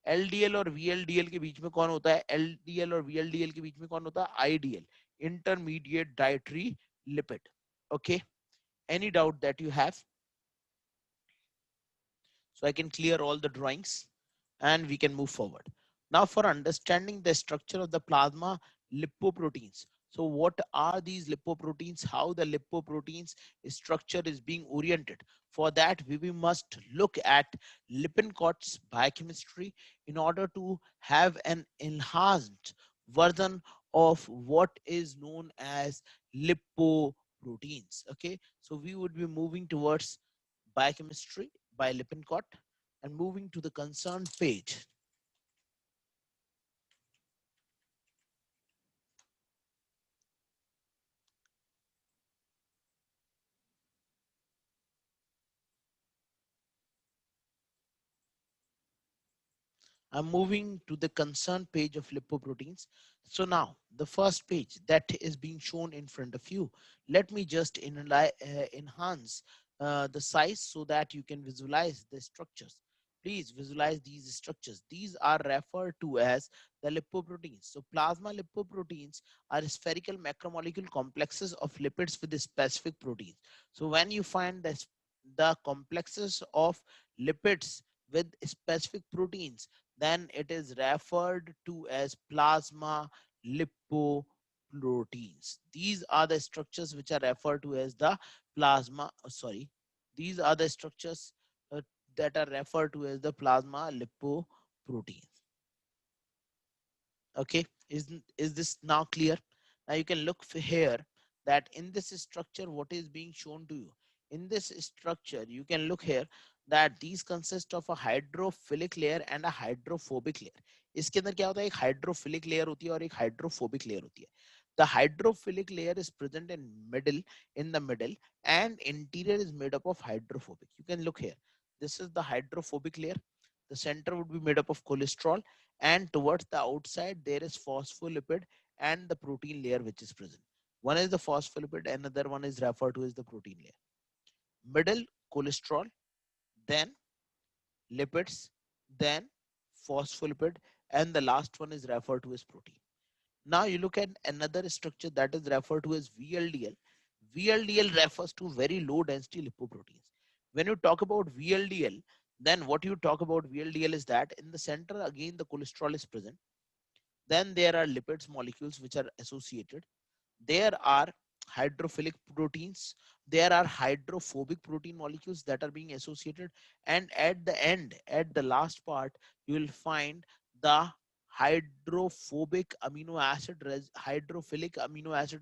LDL और VLDL के बीच में कौन होता है? LDL और VLDL के बीच में कौन होता है? IDL, intermediate dietary lipid. Okay. Any doubt that you have? So I can clear all the drawings and we can move forward. Now, for understanding the structure of the plasma lipoproteins. So what are these lipoproteins? How the lipoproteins structure is being oriented? For that, we must look at Lippincott biochemistry in order to have an enhanced version of what is known as lipoproteins. Okay, so we would be moving towards biochemistry by Lippincott and moving to the concerned page. I'm moving to the concerned page of lipoproteins. So now the first page that is being shown in front of you, let me just enhance the size so that you can visualize the structures. Please visualize these structures. These are referred to as the lipoproteins. So plasma lipoproteins are spherical macromolecule complexes of lipids with specific proteins. So when you find the complexes of lipids with specific proteins, then it is referred to as plasma lipoproteins. These are the structures which are referred to as the plasma, these are the structures that are referred to as the plasma lipoproteins. Okay, is this now clear? Now you can look here that in this structure, what is being shown to you? In this structure, you can look here that these consist of a hydrophilic layer and a hydrophobic layer. इसके अंदर क्या होता है? एक hydrophilic layer होती है और एक हाइड्रोफोबिक लेयर होती है. The hydrophilic layer is present in the middle, and interior is made up of hydrophobic. You can look here. This is the hydrophobic layer. The center would be made up of cholesterol, and towards the outside there is phospholipid and the protein layer which is present. One is the phospholipid, another one is referred to as the protein layer. Middle cholesterol, then lipids, then phospholipid, and the last one is referred to as protein. Now you look at another structure that is referred to as VLDL. VLDL refers to very low density lipoproteins. When you talk about VLDL, then what you talk about VLDL is that in the center again the cholesterol is present. Then there are lipids molecules which are associated. There are hydrophilic proteins. There are hydrophobic protein molecules that are being associated. And at the end, at the last part, you will find the hydrophilic amino acid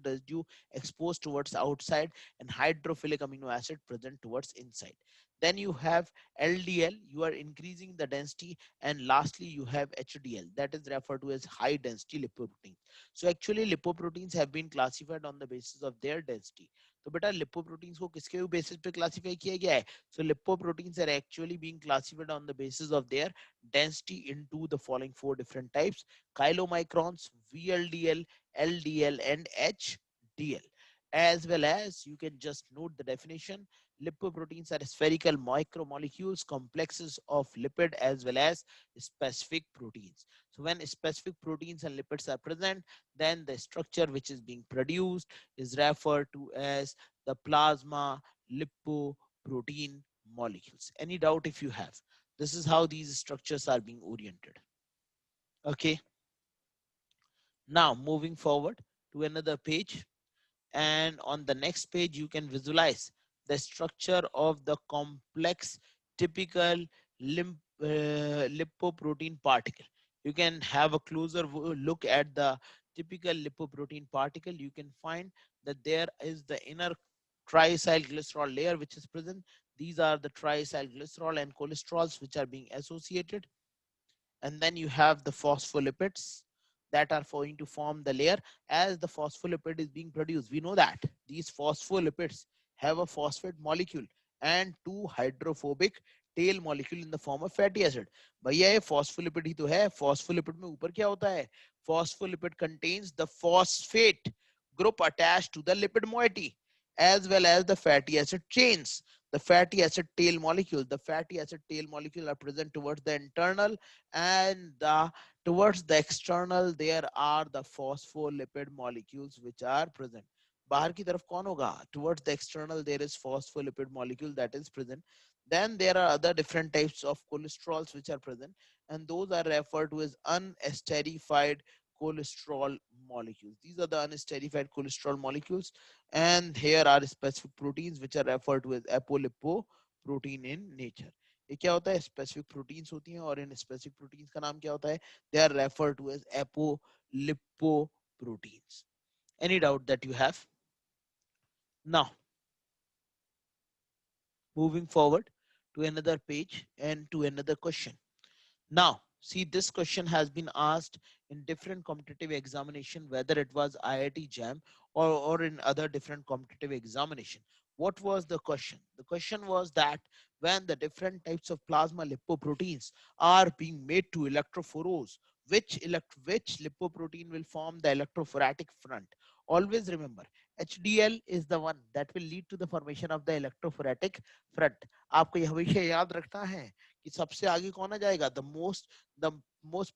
residue exposed towards outside and hydrophilic amino acid present towards inside. Then you have LDL, you are increasing the density, and lastly you have HDL, that is referred to as high density lipoprotein. So actually lipoproteins have been classified on the basis of their density. तो बेटा lipoproteins को किसके basis पे classify किया गया है? So lipoproteins are actually being classified on the basis of their density into the following four different types: chylomicrons, VLDL, LDL, and HDL. As well as you can just note the definition: lipoproteins are spherical micromolecules, complexes of lipid as well as specific proteins. So when specific proteins and lipids are present, then the structure which is being produced is referred to as the plasma lipoprotein molecules. Any doubt if you have? This is how these structures are being oriented. Okay. Now moving forward to another page, and on the next page you can visualize the structure of the complex typical lipoprotein particle. You can have a closer look at the typical lipoprotein particle. You can find that there is the inner triacylglycerol layer which is present. These are the triacylglycerol and cholesterols which are being associated, and then you have the phospholipids that are going to form the layer. As the phospholipid is being produced, we know that these phospholipids have a phosphate molecule and two hydrophobic tail molecule in the form of fatty acid. भैया ये phospholipid ही तो है. Phospholipid में ऊपर क्या होता है? Phospholipid contains the phosphate group attached to the lipid moiety as well as the fatty acid chains. The fatty acid tail molecule are present towards the internal, and towards the external there are the phospholipid molecules which are present. बाहर की तरफ कौन होगा? Towards the external there is phospholipid molecule that is present. Then there are other different types of cholesterols which are present, and those are referred to as unesterified cholesterol molecules. These are the unesterified cholesterol molecules, and here are specific proteins which are referred to as apolipoprotein in nature. ये क्या होता है? Specific proteins होती हैं, और in specific proteins का नाम क्या होता है? They are referred to as apolipoproteins. Any doubt that you have? Now moving forward to another page and to another question. Now, see, this question has been asked in different competitive examination, whether it was IIT JAM or in other different competitive examination. What was the question? The question was that when the different types of plasma lipoproteins are being made to electrophorose, which lipoprotein will form the electrophoretic front? Always remember, HDL is the one that will lead to the formation of the electrophoretic front. आपको ये हमेशा याद रखना है कि सबसे आगे कौन आ जाएगा? The most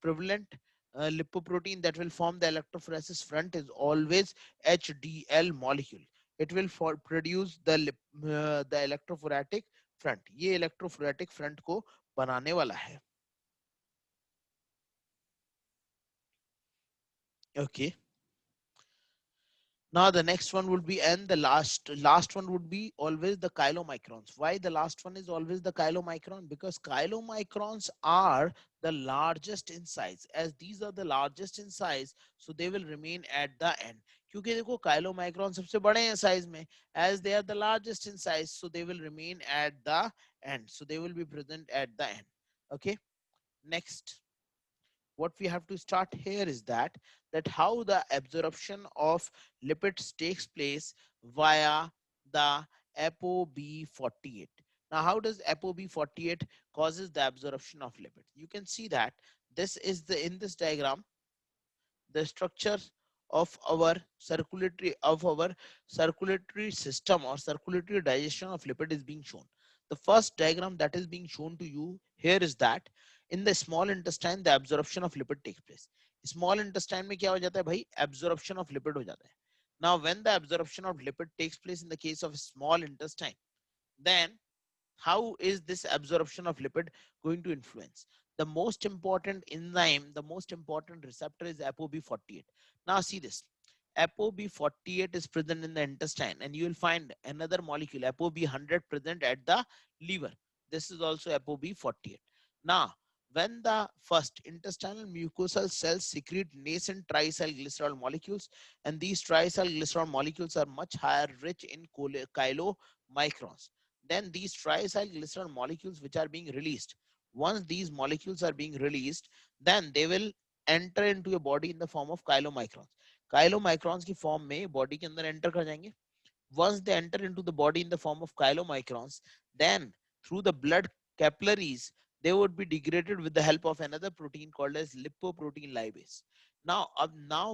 prevalent lipoprotein that will form the electrophoresis front is always HDL molecule. It will produce the electrophoretic front. ये electrophoretic front को बनाने वाला है. Okay. Now the next one would be, and the last one would be always the chylomicrons. Why the last one is always the chylomicron? Because chylomicrons are the largest in size. As these are the largest in size, so they will remain at the end. क्योंकि देखो chylomicron सबसे बड़े हैं size में, as they are the largest in size, so they will remain at the end. So they will be present at the end. Okay. Next, what we have to start here is that how the absorption of lipids takes place via the ApoB48. Now, how does ApoB48 causes the absorption of lipids? You can see that this is in this diagram, the structure of our circulatory system or circulatory digestion of lipid is being shown. The first diagram that is being shown to you here is that in the small intestine the absorption of lipid takes place. Small intestine में क्या हो जाता है भाई? Absorption of lipid हो जाता है. Now when the absorption of lipid takes place in the case of small intestine, then how is this absorption of lipid going to influence? The most important enzyme, the most important receptor is ApoB48. Now see this. ApoB48 is present in the intestine, and you will find another molecule, ApoB100, present at the liver. This is also ApoB48. Now, When the first intestinal mucosal cells secrete nascent triacylglycerol molecules, and these triacylglycerol molecules are much higher rich in chylomicrons. Then these triacylglycerol molecules which are being released, once these molecules are being released, then they will enter into your body in the form of chylomicrons. Chylomicrons की form में body के अंदर enter कर जाएंगे. Once they enter into the body in the form of chylomicrons, then through the blood capillaries, they would be degraded with the help of another protein called as lipoprotein lipase. Now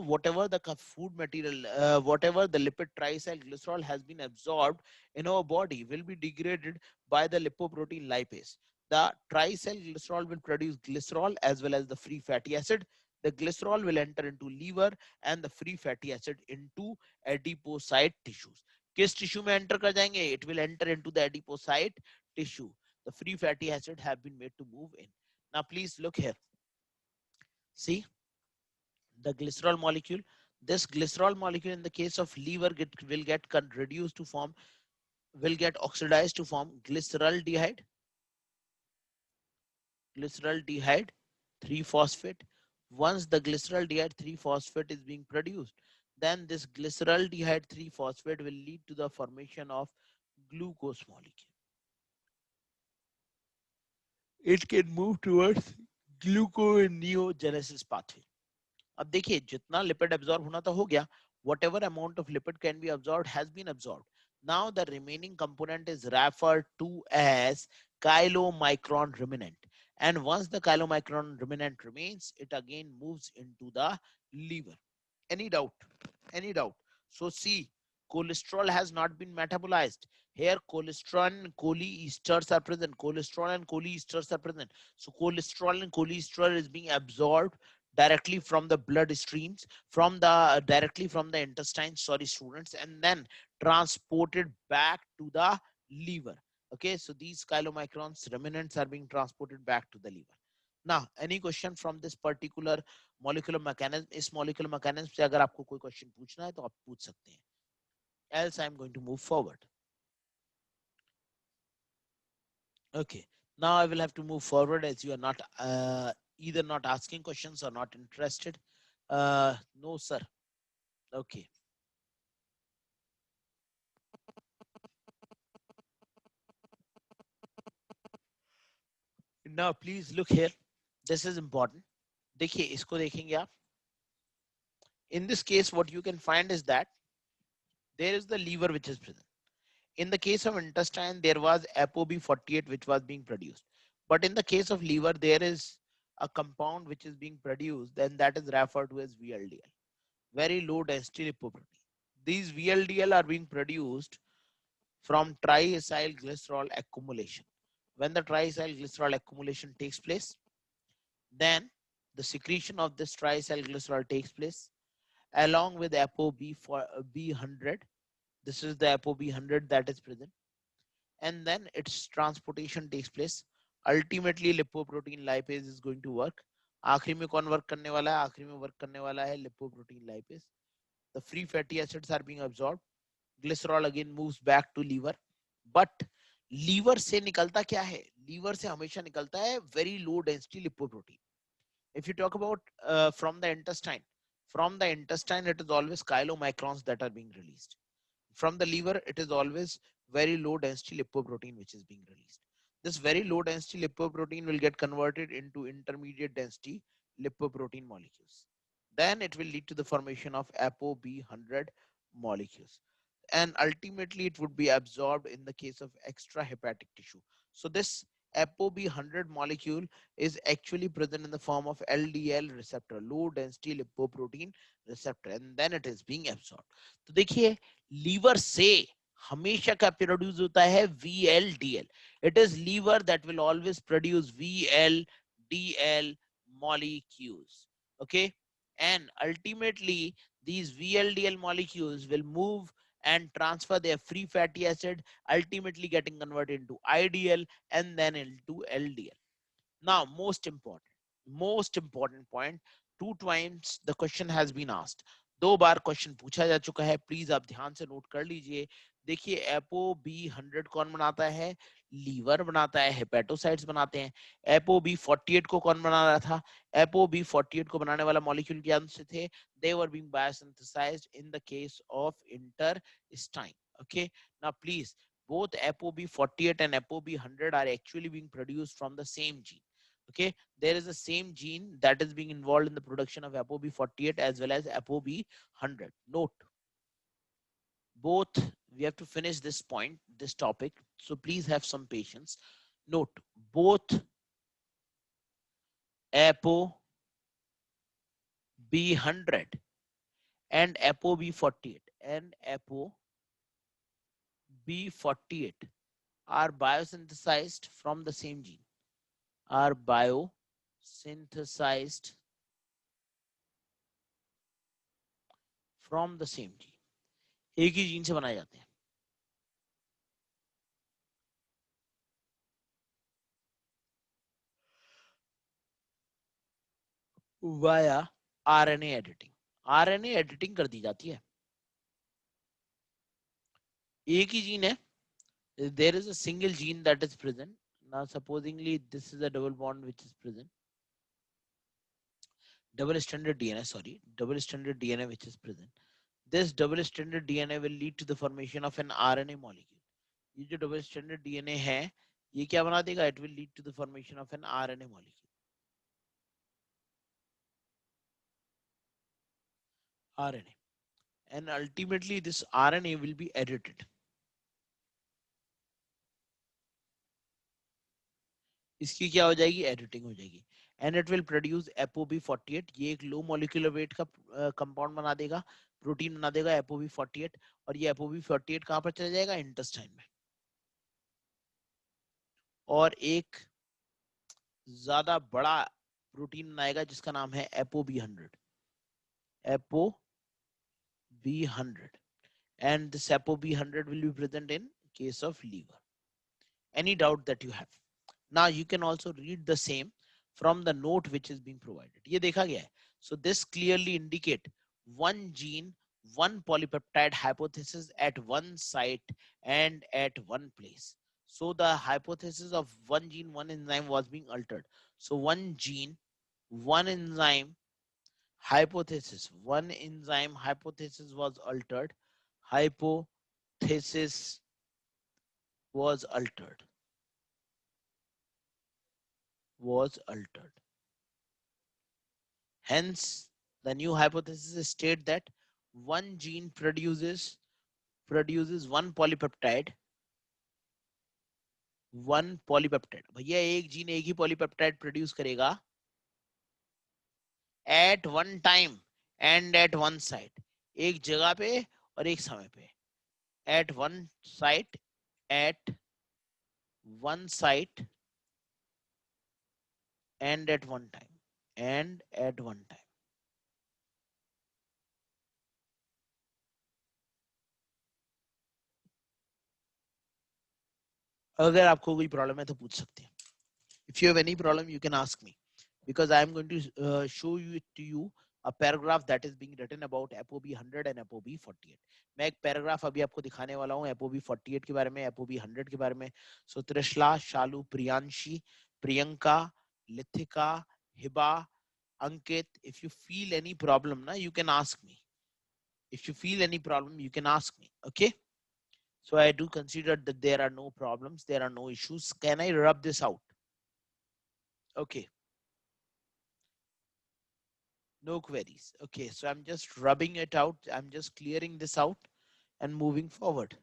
whatever the food material, whatever the lipid triacylglycerol has been absorbed in our body will be degraded by the lipoprotein lipase. The triacylglycerol will produce glycerol as well as the free fatty acid. The glycerol will enter into liver and the free fatty acid into adipocyte tissues. किस tissue में enter कर जाएंगे? It will enter into the adipocyte tissue. The free fatty acid have been made to move in. Now please look here. See the glycerol molecule. This glycerol molecule in the case of liver will get reduced to form, will get oxidized to form glyceraldehyde, glyceraldehyde 3-phosphate. Once the glyceraldehyde 3-phosphate is being produced, then this glyceraldehyde 3-phosphate will lead to the formation of glucose molecule. It can move towards gluconeogenesis pathway. अब देखिए जितना lipid absorb होना था हो गया. Whatever amount of lipid can be absorbed has been absorbed. Now the remaining component is referred to as chylomicron remnant. And once the chylomicron remnant remains, it again moves into the liver. Any doubt? Any doubt? So see, cholesterol has not been metabolized. Here cholesterol and cholesterol are present. Cholesterol and cholesterol are present. So cholesterol and cholesterol is being absorbed directly from the blood streams, from the directly from the intestine, sorry students, and then transported back to the liver. Okay, so these chylomicrons remnants are being transported back to the liver. Now any question from this particular molecular mechanism? इस molecular mechanism से अगर आपको कोई question पूछना है तो आप पूछ सकते हैं. Else I am going to move forward. Okay, now I will have to move forward as you are not either not asking questions or not interested. No sir. Okay. Now please look here. This is important. देखिए इसको देखेंगे आप. In this case what you can find is that there is the liver which is present. In the case of intestine there was ApoB48 which was being produced. But in the case of liver there is a compound which is being produced, then that is referred to as VLDL, very low density lipoprotein. These VLDL are being produced from triacylglycerol accumulation. When the triacylglycerol accumulation takes place, then the secretion of this triacylglycerol takes place along with ApoB for B100. This is the ApoB100 that is present, and then its transportation takes place. Ultimately lipoprotein lipase is going to work. आखिरी में कौन work करने वाला है? आखिरी में work करने वाला है lipoprotein lipase. The free fatty acids are being absorbed. Glycerol again moves back to liver. But liver से निकलता क्या है? Liver से हमेशा निकलता है very low density lipoprotein. If you talk about from the intestine it is always chylomicrons that are being released. From the liver it is always very low density lipoprotein which is being released. This very low density lipoprotein will get converted into intermediate density lipoprotein molecules. Then it will lead to the formation of ApoB100 molecules, and ultimately it would be absorbed in the case of extrahepatic tissue. So this ApoB100 molecule is actually present in the form of LDL receptor, low density lipoprotein receptor, and then it is being absorbed. तो देखिए liver से हमेशा क्या produce होता है? VLDL. It is liver that will always produce VLDL molecules. Okay, and ultimately these VLDL molecules will move and transfer their free fatty acid, ultimately getting converted into IDL and then into LDL. Now most important point, 2 times the question has been asked. 2 bar question पूछा जा चुका है. Please आप ध्यान से note कर लीजिए. देखिए ApoB100 कौन बनाता है, लीवर बनाता है, हेपेटोसाइट्स बनाते हैं। ApoB48 को कौन बना रहा था, ApoB48 को बनाने वाला मॉलिक्यूल कौन से थे, they were being biosynthesized in the case of interstine. Okay, now please, both ApoB48 and ApoB100 are actually being produced from the same gene. Okay, there is the same gene that is being involved in the production of ApoB48 as well as ApoB100. Note, both, we have to finish this point, this topic, so please have some patience. Note, both ApoB100 and ApoB48 are biosynthesized from the same gene, are biosynthesized from the same gene, एक ही gene से बनाए जाते हैं। Via RNA editing, RNA editing कर दी जाती है, एक ही gene है, there is a single gene that is present. Now supposingly this is a double bond which is present, double stranded DNA, sorry, double stranded DNA which is present. This double stranded DNA will lead to the formation of an RNA molecule. ये जो double stranded DNA है, ये क्या बना देगा, it will lead to the formation of an RNA molecule, RNA, and ultimately this RNA will be edited. इसकी क्या हो जाएगी, एडिटिंग हो जाएगी, and it will produce ApoB48, ये एक लो मॉलिक्यूलर वेट का कंपाउंड बना देगा, प्रोटीन बना देगा ApoB48, और ये ApoB48 कहां पर चला जाएगा, इंटेस्टाइन में, और एक ज्यादा बड़ा प्रोटीन बनाएगा जिसका नाम है ApoB100, ApoB100, and this ApoB100 will be present in case of liver. Any doubt that you have? Now you can also read the same from the note which is being provided. ये देखा गया है. So this clearly indicate one gene, one polypeptide hypothesis at one site and at one place. So the hypothesis of one gene, one enzyme was being altered. So one gene, one enzyme hypothesis, one enzyme hypothesis was altered. Hypothesis was altered. Was altered. Hence, the new hypothesis state that one gene produces one polypeptide, one polypeptide. भैया एक gene एक ही polypeptide produce करेगा at one time and at one site, एक जगह पे और एक समय पे, at one site, at one site and at one time, and at one time. अगर आपको कोई प्रॉब्लम है तो पूछ सकते हैं. If you have any problem, you can ask me, because I am going to show you a paragraph that is being written about ApoB100 and ApoB48. मैं एक पैराग्राफ अभी आपको दिखाने वाला हूँ ApoB48 के बारे में, ApoB100 के बारे में. So Trishala, Shalu, Priyanshi, Priyanka, लिथिका, Hiba, Ankit, if you feel any problem, na, you can ask me. If you feel any problem, you can ask me. Okay. So I do consider that there are no problems, there are no issues. Can I rub this out? Okay. No queries. Okay, so I'm just rubbing it out. I'm just clearing this out and moving forward.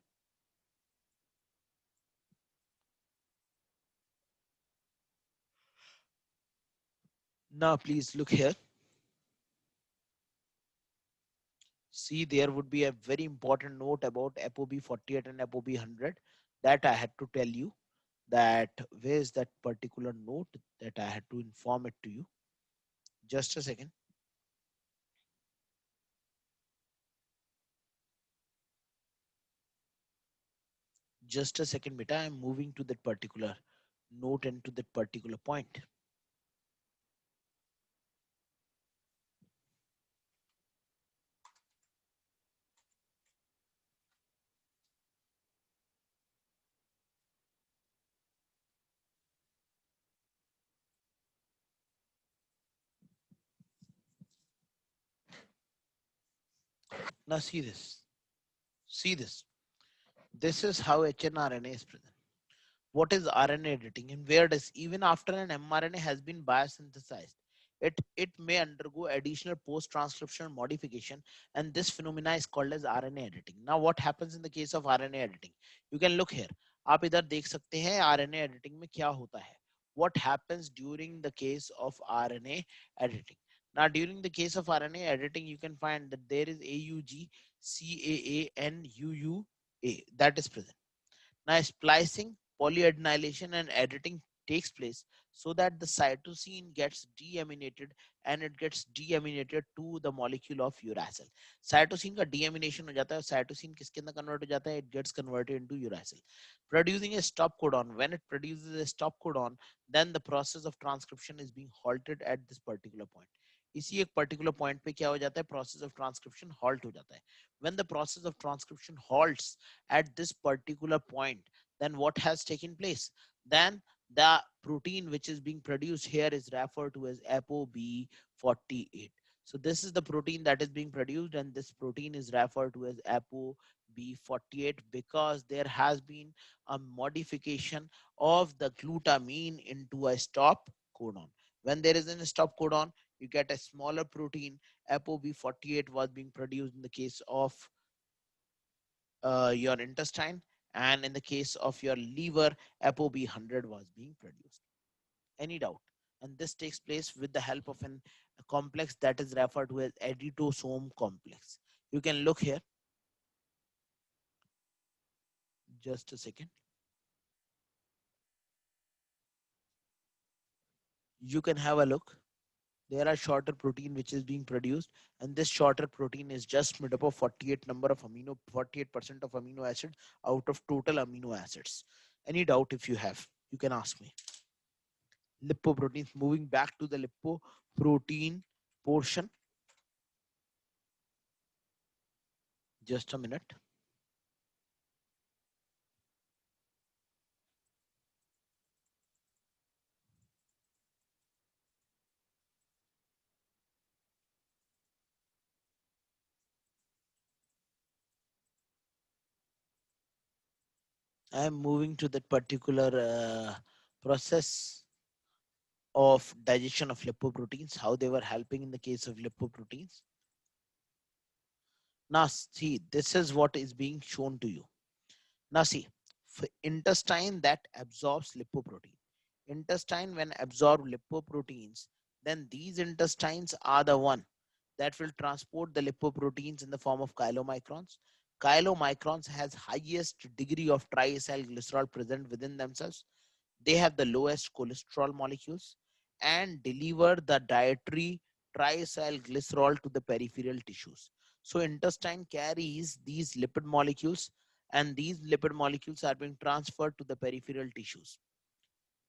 Now, please look here. See, there would be a very important note about ApoB48 and ApoB100 that I had to tell you. That where is that particular note that I had to inform it to you? Just a second. Just a second, beta. I'm moving to that particular note and to that particular point. Now see this. See this. This is how hnRNA is present. What is RNA editing and where does even after an mRNA has been biosynthesized, it may undergo additional post-transcriptional modification, and this phenomena is called as RNA editing. Now what happens in the case of RNA editing? You can look here. आप इधर देख सकते हैं RNA editing में क्या होता है. What happens during the case of RNA editing? Now during the case of RNA editing, you can find that there is AUG, CAA, and UUA that is present. Now, splicing, polyadenylation, and editing takes place so that the cytosine gets deaminated and it gets deaminated to the molecule of uracil. Cytosine का deamination हो जाता है. Cytosine किसके अंदर convert हो जाता है? It gets converted into uracil, producing a stop codon. When it produces a stop codon, then the process of transcription is being halted at this particular point. इसी एक पर्टिकुलर पॉइंट पे क्या हो जाता है? प्रोसेस ऑफ ट्रांसक्रिप्शन हॉल्ट हो जाता है. When the process of transcription halts at this particular point, then what has taken place? Then the protein which is being produced here is referred to as ApoB48. So this is the protein that is being produced, and this protein is referred to as ApoB48 because there has been a modification of the glutamine into a stop codon. When there is a stop codon, you get a smaller protein. ApoB48 was being produced in the case of your intestine, and in the case of your liver, ApoB100 was being produced. Any doubt? And this takes place with the help of a complex that is referred to as editosome complex. You can look here. Just a second. You can have a look. There are shorter protein which is being produced, and this shorter protein is just made up of 48 number of 48% of amino acid out of total amino acids. Any doubt if you have, you can ask me. Lipoproteins, moving back to the lipoprotein portion. Just a minute. I am moving to that particular process of digestion of lipoproteins, how they were helping in the case of lipoproteins. Now see, this is what is being shown to you. Now see, for intestine that absorbs lipoprotein. Intestine when absorb lipoproteins, then these intestines are the one that will transport the lipoproteins in the form of chylomicrons. Chylomicrons has highest degree of triacylglycerol present within themselves. They have the lowest cholesterol molecules and deliver the dietary triacylglycerol to the peripheral tissues. So intestine carries these lipid molecules, and these lipid molecules are being transferred to the peripheral tissues.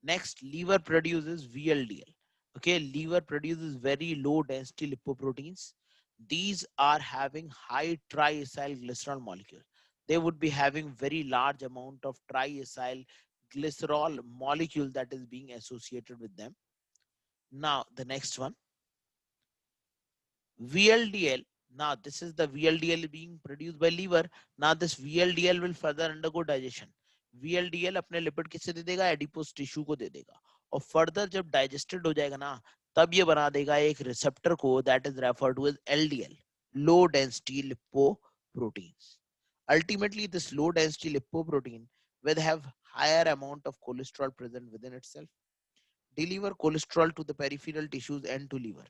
Next, liver produces VLDL. Okay, liver produces very low density lipoproteins. These are having high triacylglycerol molecule. They would be having very large amount of triacylglycerol molecule that is being associated with them. Now, the next one, VLDL. Now, this is the VLDL being produced by liver. Now, this VLDL will further undergo digestion. VLDL अपने lipid किससे दे देगा? Adipose tissue को दे देगा, और further जब digested हो जाएगा ना, तब ये बना देगा एक रिसेप्टर को that is referred to as LDL, low density lipoproteins. Ultimately, this low density lipoprotein will have higher amount of cholesterol present within itself, deliver cholesterol to the peripheral tissues and to liver.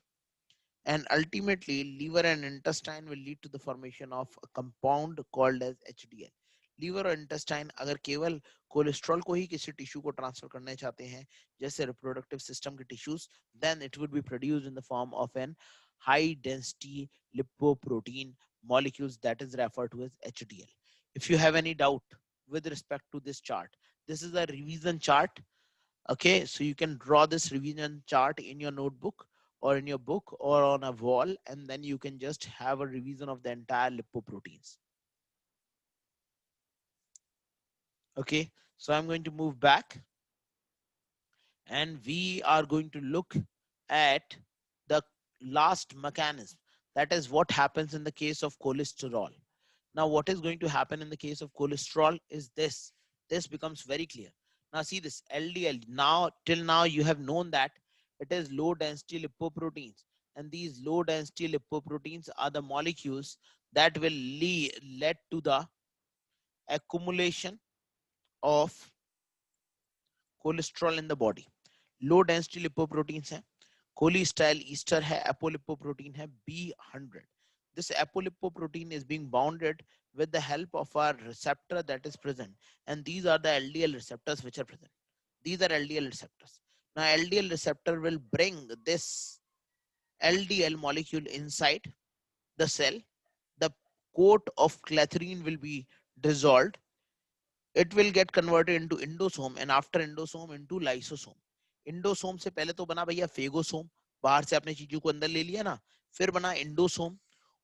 And ultimately, liver and intestine will lead to the formation of a compound called as HDL. Liver और intestine अगर केवल cholesterol को ही किसी tissue को transfer करना चाहते हैं, जैसे रिप्रोडक्टिव सिस्टम के tissues, then it would be produced in the form of an high density lipoprotein molecules that is referred to as HDL. If you have any doubt with respect to this chart, this is a revision chart. Okay, so you can draw this revision chart in your notebook or in your book or on a wall, and then you can just have a revision of the entire lipoproteins. Okay, so I'm going to move back, and we are going to look at the last mechanism. That is what happens in the case of cholesterol. Now, what is going to happen in the case of cholesterol is this. This becomes very clear. Now, see this LDL. Now, till now, you have known that it is low density lipoproteins. And these low density lipoproteins are the molecules that will lead to the accumulation of cholesterol in the body. Low density lipoproteins है, cholesterol ester है, apolipoprotein है B100. This apolipoprotein is being bounded with the help of our receptor that is present, and these are the LDL receptors which are present. These are LDL receptors. Now LDL receptor will bring this LDL molecule inside the cell. The coat of clathrin will be dissolved. It will get converted into endosome, and after endosome into lysosome. इंडोसोम से पहले तो बना भैया phagosome, बाहर से आपने चीजों को अंदर ले लिया ना, फिर बना एंडोसोम,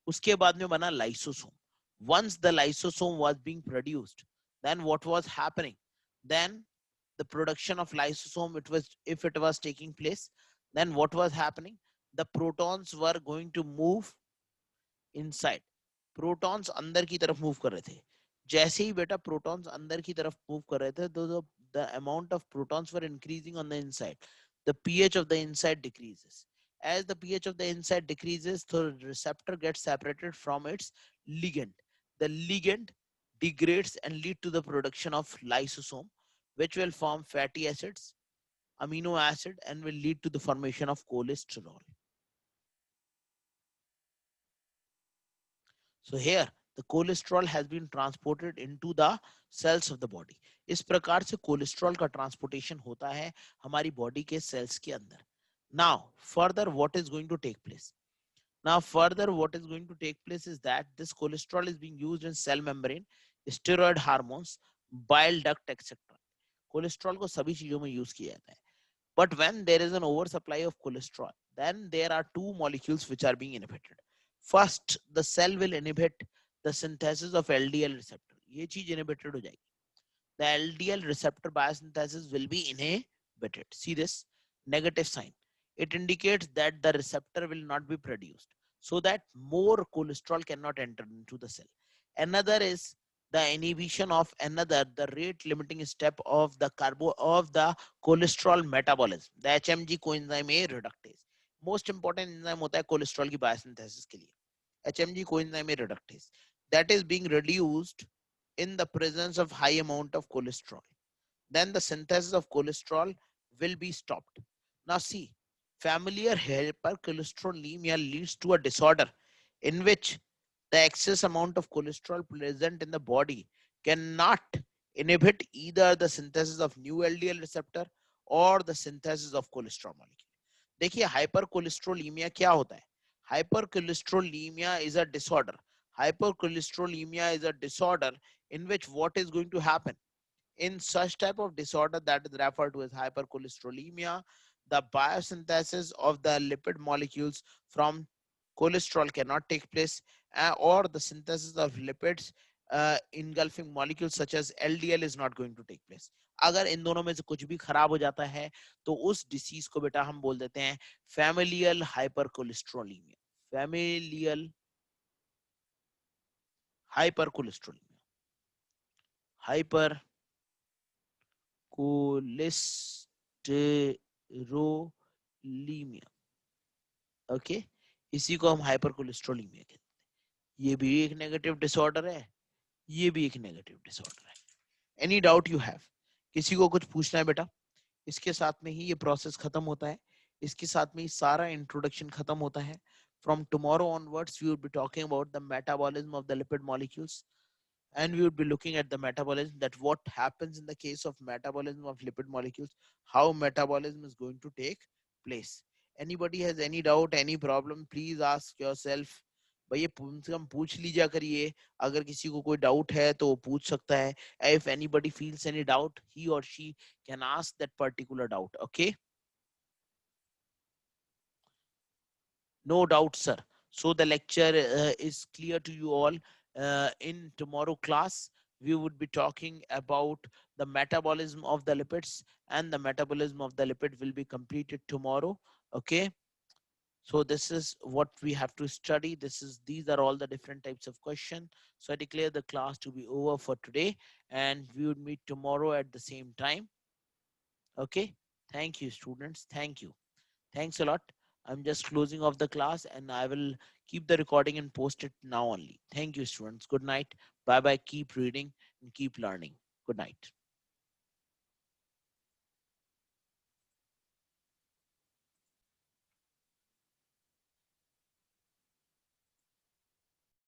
उसके बाद में बना lysosome. Once the lysosome was being produced, then what was happening? Then the production of lysosome, if it was taking place, then what was happening? The protons were going to move inside. Protons अंदर की तरफ move कर रहे थे. जैसे ही बेटा protons अंदर की तरफ move कर रहे थे, तो the amount of protons were increasing on the inside. The pH of the inside decreases. As the pH of the inside decreases, the receptor gets separated from its ligand. The ligand degrades and lead to the production of lysosome, which will form fatty acids, amino acid, and will lead to the formation of cholesterol. So here the cholesterol has been transported into the cells of the body. इस प्रकार से cholesterol का transportation होता है हमारी body के cells के अंदर. Now further what is going to take place? Now further what is going to take place is that this cholesterol is being used in cell membrane, steroid hormones, bile duct, etc. Cholesterol को सभी चीजों में use किया जाता है. But when there is an oversupply of cholesterol, then there are two molecules which are being inhibited. First, the cell will inhibit the synthesis of LDL receptor. ये चीज inhibited हो जाएगी. The LDL receptor biosynthesis will be inhibited. See this negative sign. It indicates that the receptor will not be produced, so that more cholesterol cannot enter into the cell. Another is the inhibition of the rate limiting step of the cholesterol metabolism, the HMG coenzyme A reductase. Most important enzyme होता है cholesterol की biosynthesis के लिए. HMG coenzyme A reductase, that is being reduced in the presence of high amount of cholesterol. Then the synthesis of cholesterol will be stopped. Now see, familiar hypercholesterolemia leads to a disorder in which the excess amount of cholesterol present in the body cannot inhibit either the synthesis of new LDL receptor or the synthesis of cholesterol molecule. देखिए hypercholesterolemia क्या होता है? Hypercholesterolemia is a disorder. Hypercholesterolemia is a disorder in which what is going to happen? In such type of disorder that is referred to as hypercholesterolemia, the biosynthesis of the lipid molecules from cholesterol cannot take place, or the synthesis of lipids engulfing molecules such as LDL is not going to take place. अगर इन दोनों में से कुछ भी खराब हो जाता है तो उस डिसीज को बेटा हम बोल देते हैं familial hypercholesterolemia. Familial hypercholesterolemia. Hypercholesterolemia. Okay, इसी को हम हाइपरकोलेस्ट्रोलेमिया कहते हैं. ये भी एक नेगेटिव डिसऑर्डर है, ये भी एक नेगेटिव डिसऑर्डर है. Any doubt you have? किसी को कुछ पूछना है बेटा? इसके साथ में ही ये प्रोसेस खत्म होता है, इसके साथ में ही सारा इंट्रोडक्शन खत्म होता है. From tomorrow onwards, we will be talking about the metabolism of the lipid molecules, and we would be looking at the metabolism, that what happens in the case of metabolism of lipid molecules, how metabolism is going to take place. Anybody has any doubt, any problem, please ask yourself. भाई कम से कम पूछ लीजिए करिए, अगर किसी को कोई doubt है तो पूछ सकता है. If anybody feels any doubt, he or she can ask that particular doubt. Okay, no doubt sir. So the lecture is clear to you all. In tomorrow class we would be talking about the metabolism of the lipids, and the metabolism of the lipid will be completed tomorrow. Okay, So this is what we have to study. These are all the different types of question. So I declare the class to be over for today, and we would meet tomorrow at the same time. Okay. Thank you, students. Thank you. Thanks a lot. I'm just closing off the class, and I will keep the recording and post it now only. Thank you, students. Good night. Bye bye. Keep reading and keep learning. Good night.